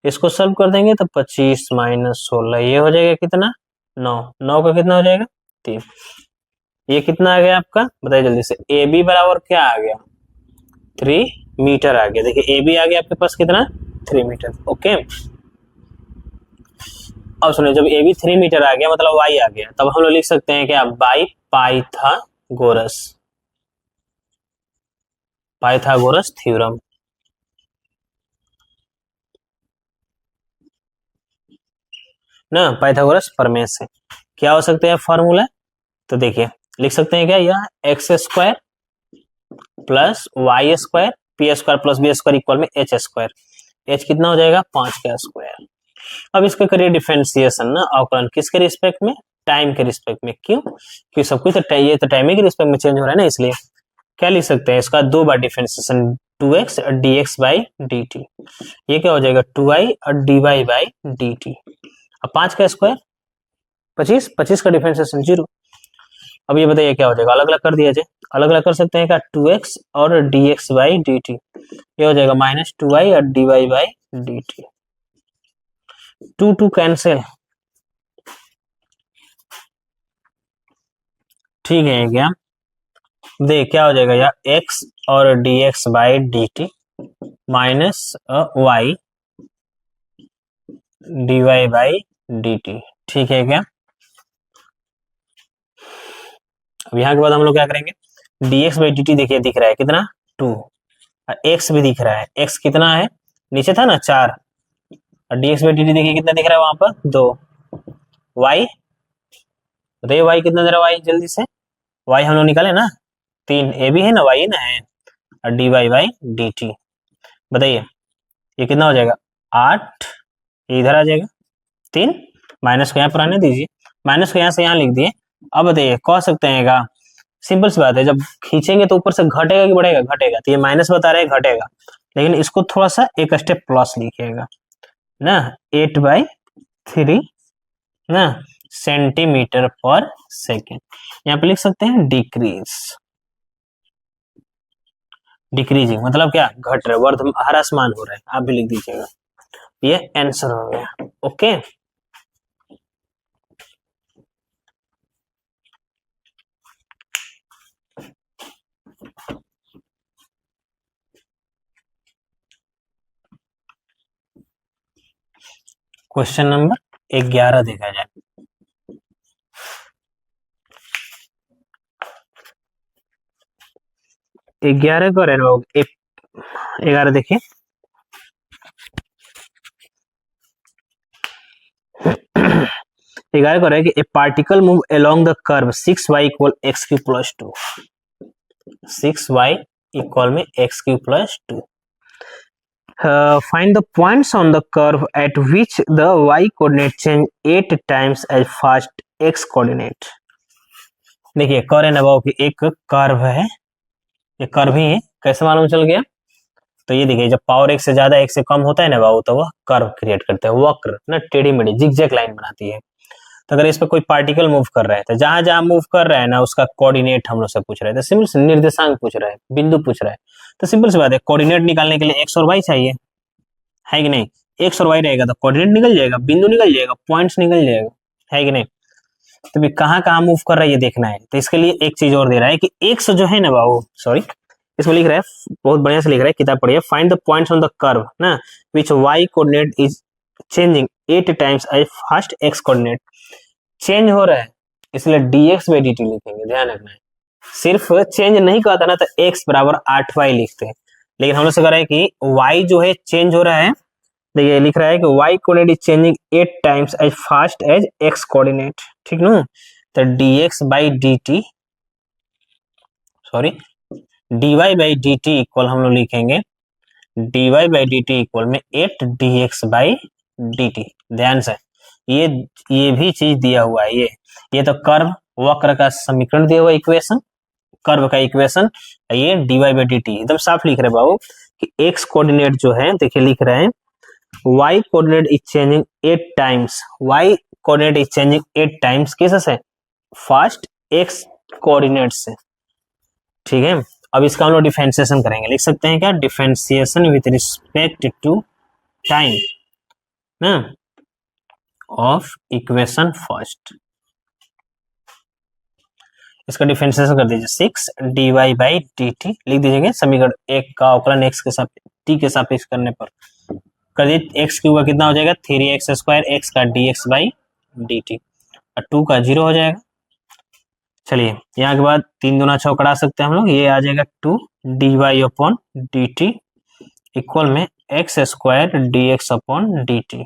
इसको सॉल्व कर देंगे तो 25 माइनस 16 ये हो जाएगा कितना 9, 9 का कितना हो जाएगा 3। ये कितना आ गया आपका, बताइए जल्दी से। ए बी बराबर क्या आ गया 3 मीटर आ गया। देखिए ए बी आ गया आपके पास कितना 3 मीटर, ओके। अब सुनिए, जब ए बी 3 मीटर आ गया मतलब वाई आ गया, तब हम लोग लिख सकते हैं क्या, बाई पाइथागोरस, पाइथागोरस थ्योरम। ना पाइथागोरस प्रमेय से क्या हो सकते हैं फॉर्मूला, तो देखिए लिख सकते हैं क्या, यह x square plus y square p square plus b square equal में एच स्क्वायर। एच कितना हो जाएगा 5 का स्क्वायर। अब इसका करिए डिफरेंशिएशन ना, अवकलन किसके रिस्पेक्ट में, टाइम के रिस्पेक्ट में। क्यों, क्योंकि सब कुछ तो ये तो टाइम के रिस्पेक्ट में चेंज हो रहा है ना, इसलिए क्या लिख सकते हैं इसका 2 बार डिफरेंशिएशन 2x और dx बाई dt। ये क्या हो जाएगा 2i और dy बाई dt। अब 5 का स्क्वायर 25, 25 का डिफरेंशिएशन 0। अब ये बताइए क्या हो जाएगा, अलग अलग कर दिया जाए, अलग अलग कर सकते हैं क्या 2x और dx बाई dt। ये हो जाएगा माइनस 2i और dy बाई dt। 2 2 कैंसिल, ठीक है क्या, देख क्या हो जाएगा यार x और dx by dt minus y dy by dt, ठीक है क्या। अब यहाँ के बाद हम लोग क्या करेंगे, dx बाई dt देखिए दिख रहा है कितना 2, और x भी दिख रहा है, x कितना है नीचे था ना 4, और dx बाई dt देखिए कितना दिख रहा है वहां पर 2। y बताइए y कितना दे रहा है, y जल्दी से, y हम लोग निकाले ना 3, ए भी है ना y ना है, और dy बाई dt बताइए ये कितना हो जाएगा 8, इधर आ जाएगा 3, माइनस को यहाँ पर आने दीजिए, माइनस को यहाँ से यहाँ लिख दिए। अब बताइए कह सकते हैं का, सिंपल सी बात है, जब खींचेंगे तो ऊपर से घटेगा कि बढ़ेगा, घटेगा। तो ये माइनस बता रहे हैं घटेगा, लेकिन इसको थोड़ा सा एक स्टेप प्लस लिखिएगा ना, 8/3 ना सेंटीमीटर पर सेकेंड। यहाँ पे लिख सकते हैं डिक्रीज, डिक्रीजिंग मतलब क्या घट रहा है, वर्ध ह्रासमान हो रहा है, आप भी लिख दीजिएगा। ये आंसर हो गया, ओके। क्वेश्चन नंबर 11 देखा जाए। ग्यारह को लोग 11 देखिए, ग्यारह को रहे कि ए particle move along the curve 6y = x³ + 2। 6y equal में x³ plus 2। Find the points on the curve at which the y coordinate change 8 times as fast x coordinate। देखिए कर्व एंड अबाव की एक curve है, ये curve ही है, कैसे मालूम चल गया? तो ये देखिए जब पावर एक से ज्यादा एक से कम होता है ना अबाव, तो वह कर्व क्रिएट करता है, वक्र ना, टेढ़ी मेढ़ी जिगजैग लाइन बनाती है। तो अगर इस पर कोई पार्टिकल मूव कर रहा है तो जहां जहां मूव कर रहा है ना उसका कोऑर्डिनेट हम लोग से पूछ रहे थे, सिंपल से निर्देशांक पूछ रहा है, बिंदु पूछ रहा है। तो सिंपल सी बात है, कोऑर्डिनेट निकालने के लिए एक्स और वाई चाहिए, है कि नहीं? एक्स और वाई रहेगा तो कोऑर्डिनेट निकल जाएगा, बिंदु निकल जाएगा, पॉइंट्स निकल जाएगा, है कि नहीं? तो भी कहाँ कहाँ मूव कर रहा है ये देखना है। तो इसके लिए एक चीज और दे रहा है कि एक्स जो है ना बाबू, सॉरी इसमें लिख रहा है, बहुत बढ़िया से लिख रहा है, किताब पढ़िए। Find the points on the curve ना which Y coordinate is changing 8 times as fast X coordinate. Change हो रहा है इसलिए dx बाई dt लिखेंगे, ध्यान रखना है। सिर्फ चेंज नहीं कहता ना तो x बराबर 8y लिखते हैं, लेकिन हम लोग से कह रहा है कि y जो है चेंज हो रहा है। देखिए लिख रहा है कि y coordinate is changing 8 times as fast as x coordinate, ठीक ना? तो dx by dt, sorry dy by dt equal हम लोग लिखेंगे dy बाई dt इक्वल में 8 dx बाई dt। ध्यान से ये भी चीज दिया हुआ है, ये तो कर्व वक्र का समीकरण दिया हुआ इक्वेशन, कर्व का इक्वेशन, ये dy बाई dt एकदम साफ लिख रहे बाबू कि x कोऑर्डिनेट जो है, देखिए लिख रहे हैं y coordinate is changing 8 times, y coordinate is changing 8 times किससे? फास्ट x कोऑर्डिनेट से, ठीक है। अब इसका हम लोग डिफरेंशिएशन करेंगे, लिख सकते हैं क्या? Differentiation with respect to time ना ऑफ इक्वेशन फर्स्ट। इसका डिफरेंशिएशन कर दीजिए 6 dy बाई dt लिख दीजिएगा, समीकरण एक का अवकलन x के साथ t के सापेक्ष करने पर कर दीजिए, x क्यूब का कितना हो जाएगा? 3x स्क्वायर, x का dx बाई dt और 2 का 0 हो जाएगा। चलिए यहाँ के बाद 3 दूना 6 करा सकते हैं हम लोग, ये आ जाएगा 2 dy अपॉन dt इक्वल में x square dx upon dt।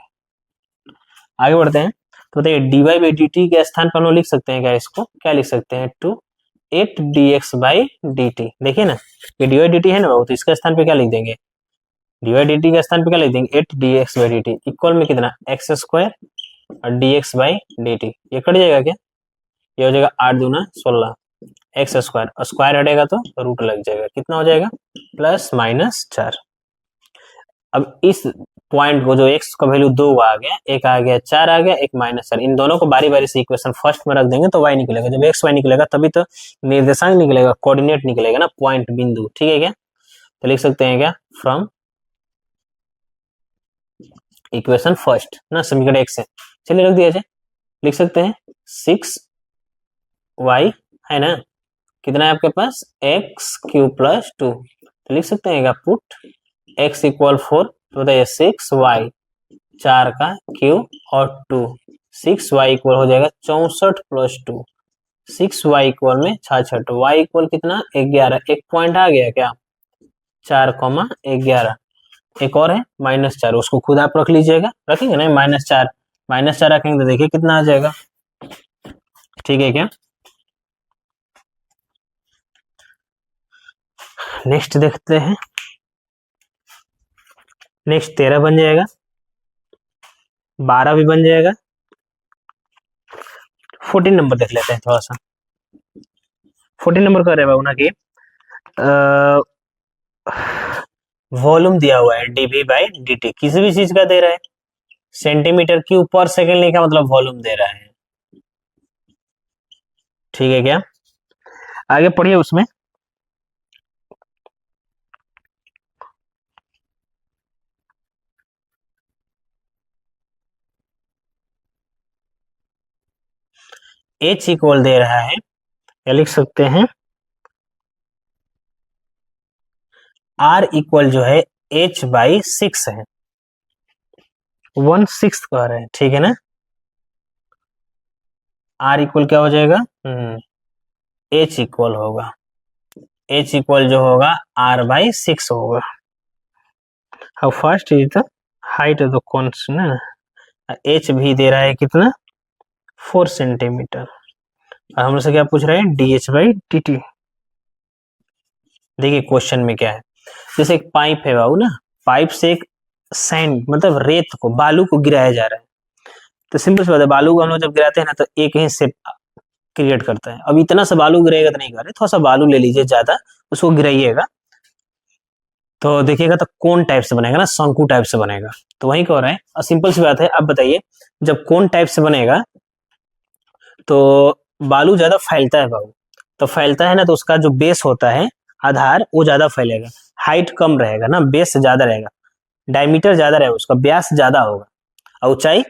आगे बढ़ते हैं, तो बताइए dy बाई dt के स्थान पर हम लोग लिख सकते हैं क्या? इसको क्या लिख सकते हैं? 2 8 dx बाई dt। देखिए ना ये dy dt है ना बाबू, तो इसके स्थान पे क्या लिख देंगे? dy dt के स्थान पे क्या लिख देंगे? 8 dx बाई dt इक्वल में कितना? x स्क्वायर और dx बाई dt। ये कट जाएगा क्या? ये हो जाएगा 8 दूना 16 एक्स स्क्वायर, और स्क्वायर हटेगा तो रूट लग जाएगा, कितना हो जाएगा? Plus minus 4। अब इस पॉइंट को जो x का वैल्यू 2 आ गया, एक आ गया 4 आ गया, एक माइनस 4, इन दोनों को बारी बारी से इक्वेशन फर्स्ट में रख देंगे तो y निकलेगा। जब x y निकलेगा तभी तो निर्देशांक निकलेगा, कोऑर्डिनेट निकलेगा ना, पॉइंट बिंदु, ठीक है क्या? तो लिख सकते हैं क्या? फ्रॉम इक्वेशन फर्स्ट ना समीकरण 1 से, चलिए रख दिया जाए, लिख सकते हैं 6y है ना, कितना है आपके पास? x³ प्लस 2, तो लिख सकते हैं क्या? पुट x इक्वल 4, तो बताइए 6y 4 का क्यूब और 2, 6y इक्वल हो जाएगा 64 प्लस 2, 6y इक्वल में 66, y इक्वल कितना? 11। एक पॉइंट आ गया क्या? 4,11। एक और है -4, उसको खुद आप रख लीजिएगा, रखेंगे ना -4 रखेंगे तो देखिए कितना आ जाएगा, ठीक है क्या? नेक्स्ट देखते हैं, नेक्स्ट 13 बन जाएगा, 12 भी बन जाएगा, 14 नंबर देख लेते हैं थोड़ा सा। 14 नंबर कर रहे बाबू ना कि वॉल्यूम दिया हुआ है dv बाई dt, किसी भी चीज का दे रहा है, सेंटीमीटर क्यूब पर सेकेंड लिखा मतलब वॉल्यूम दे रहा है, ठीक है क्या? आगे पढ़िए उसमें h इक्वल दे रहा है, या लिख सकते हैं r इक्वल जो है h बाई 6 है, 1/6 कह रहे हैं, ठीक है ना? r इक्वल क्या हो जाएगा? h इक्वल होगा, h इक्वल जो होगा r बाई 6 होगा। How first is the height of the constant ना, h भी दे रहा है कितना? 4 सेंटीमीटर, और हमसे क्या पूछ रहे हैं? dh by dt। देखिए क्वेश्चन में क्या है, जैसे एक पाइप है बाबू ना, पाइप से एक सैंड मतलब रेत को, बालू को गिराया जा रहा है। तो सिंपल सी बात है, बालू को हम लोग जब गिराते हैं ना तो एक ही शेप क्रिएट करता है। अब इतना सा बालू गिरेगा तो नहीं गिरा, थोड़ा सा बालू ले लीजिए ज्यादा, उसको गिराइएगा तो देखिएगा तो कोन टाइप से बनेगा ना, शंकु टाइप से बनेगा। तो वही कह रहे हैं, और सिंपल सी बात है। अब बताइए, जब कोन टाइप से बनेगा तो बालू ज्यादा फैलता है बाबू, तो फैलता है ना तो उसका जो बेस होता है, आधार, वो ज्यादा फैलेगा, हाइट कम रहेगा ना, बेस ज्यादा रहेगा, डायमीटर ज्यादा रहेगा, उसका व्यास ज्यादा होगा, और ऊंचाई,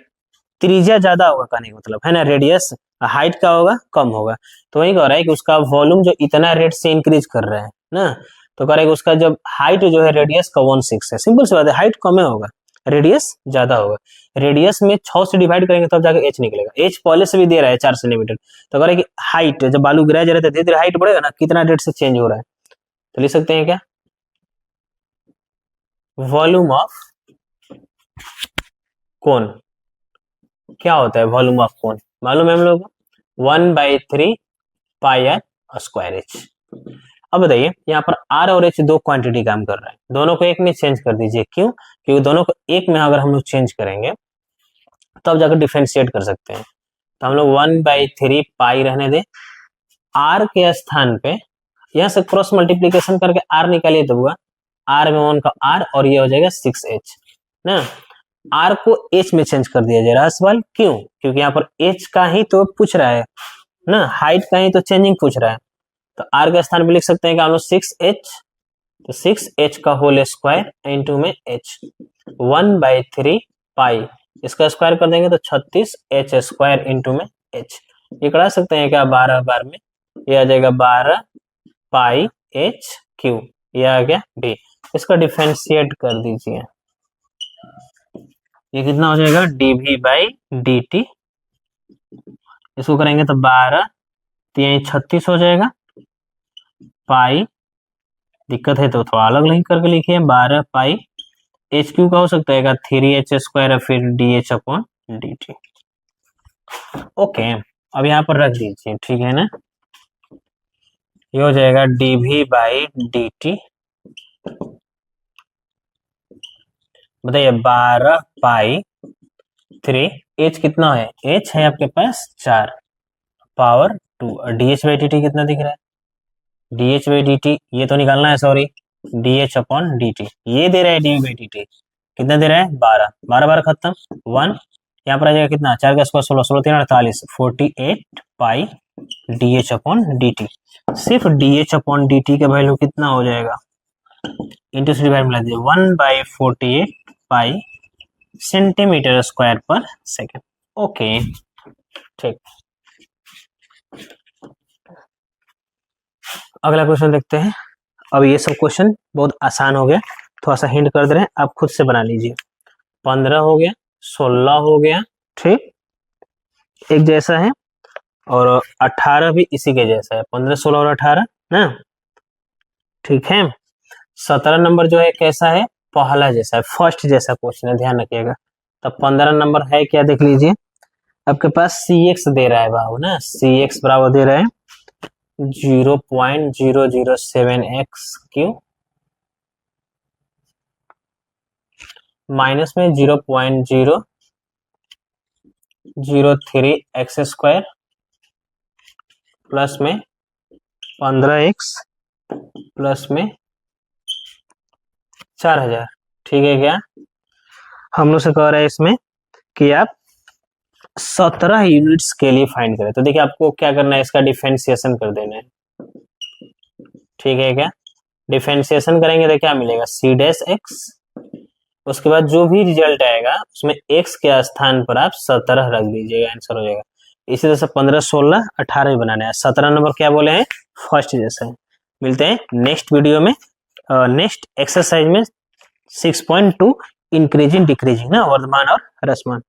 त्रिज्या ज्यादा होगा, कहने का मतलब है ना, रेडियस हाइट का होगा कम होगा। तो वही कह रहा है कि उसका वॉल्यूम जो इतना रेट से इंक्रीज कर रहा है ना, तो कह रहा है कि उसका जब हाइट जो है रेडियस का 1/6 है। सिंपल सी बात है, हाइट कम होगा, रेडियस ज्यादा होगा। रेडियस में 6 से डिवाइड करेंगे तब जाकर एच निकलेगा, एच पहले से भी दे रहा है 4 सेंटीमीटर। तो कह रहा है कि हाइट जब बालू गिराया जा रहा है धीरे धीरे हाइट बढ़ेगा ना, कितना रेट से चेंज हो रहा है, तो लिख सकते हैं क्या, वॉल्यूम ऑफ कोन। क्या होता है वॉल्यूम ऑफ कोन, मालूम है हम लोग को, 1/3 पाई आर स्क्वायर एच। अब बताइए, यहाँ पर आर और एच दो क्वांटिटी काम कर रहा है, दोनों को एक में चेंज कर दीजिए। क्यों, क्योंकि दोनों को एक में अगर हम लोग चेंज करेंगे तब जाकर डिफरेंशिएट कर सकते हैं। तो हम लोग 1/3 पाई रहने दें, आर के स्थान पे यहाँ से क्रॉस मल्टीप्लीकेशन करके आर निकालिए तो हुआ आर में 1 का आर, और ये हो जाएगा 6h ना। आर को एच में चेंज कर दिया जाए। रहा सवाल क्यों, क्योंकि यहाँ पर एच का ही तो पूछ रहा है ना, हाइट का ही तो चेंजिंग पूछ रहा है। तो आर के स्थान पे लिख सकते हैं कि हम लोग 6h, तो 6h का होल स्क्वायर इंटू में h, 1/3 पाई, इसका स्क्वायर कर देंगे तो 36h स्क्वायर इंटू में h। ये करा सकते हैं क्या 12 बार में, ये आ जाएगा 12 पाई h क्यू, ये आ गया b। इसका डिफरेंशिएट कर दीजिए, ये कितना हो जाएगा dv/dt। इसको करेंगे तो 12 3 36 हो जाएगा, पाई, दिक्कत है तो थोड़ा अलग नहीं करके लिखिए, 12 पाई एच क्यू का हो सकता है 3h स्क्वायर, फिर dh/dt। ओके, अब यहाँ पर रख दीजिए, ठीक है ना, ये हो जाएगा dv/dt। बताइए 12 पाई 3, एच कितना है, एच है आपके पास 4 पावर 2, और dh/dt कितना दिख रहा है, dh/dt ये तो निकालना है, सॉरी, dh/dt ये दे रहा है, dv/dt कितना दे रहा है 12, 12 12 खत्म 1, यहाँ पर आ जाएगा कितना, 4 का स्क्वायर 16, 16 3 48, 48 पाई dh/dt। सिर्फ dh/dt का वैल्यू कितना हो जाएगा, इंटू से डिवाइड मिला दीजिए, 1/48 पाई सेंटीमीटर स्क्वायर पर सेकेंड। ओके ठीक, अगला क्वेश्चन देखते हैं। अब ये सब क्वेश्चन बहुत आसान हो गया, थोड़ा सा हिंट कर दे रहे हैं, आप खुद से बना लीजिए। 15 हो गया, 16 हो गया, ठीक, एक जैसा है, और 18 भी इसी के जैसा है, 15 16 और 18 ना, ठीक है। 17 नंबर जो है कैसा है, पहला जैसा है, फर्स्ट जैसा क्वेश्चन है, ध्यान रखिएगा। तब 15 नंबर है क्या, देख लीजिए, आपके पास cx दे रहा है बाबू ना, cx बराबर दे रहा है 0.007x³ माइनस में 0.003x² प्लस में 15x प्लस में 4000, ठीक है क्या। हम लोग से कह रहा है इसमें कि आप 17 यूनिट्स के लिए फाइंड करें। तो देखिए आपको क्या करना है, इसका डिफरेंशिएशन कर देना है, ठीक है क्या। डिफरेंशिएशन करेंगे तो क्या मिलेगा, c'(x), उसके बाद जो भी रिजल्ट आएगा उसमें x के स्थान पर आप 17 रख दीजिएगा, आंसर हो जाएगा। इसी तरह से 15 16 18 भी बनाना है। 17 नंबर क्या बोले हैं, फर्स्ट जैसा है। मिलते हैं नेक्स्ट वीडियो में, नेक्स्ट एक्सरसाइज में 6.2 इंक्रीजिंग डिक्रीजिंग ना, वर्धमान और ह्रासमान।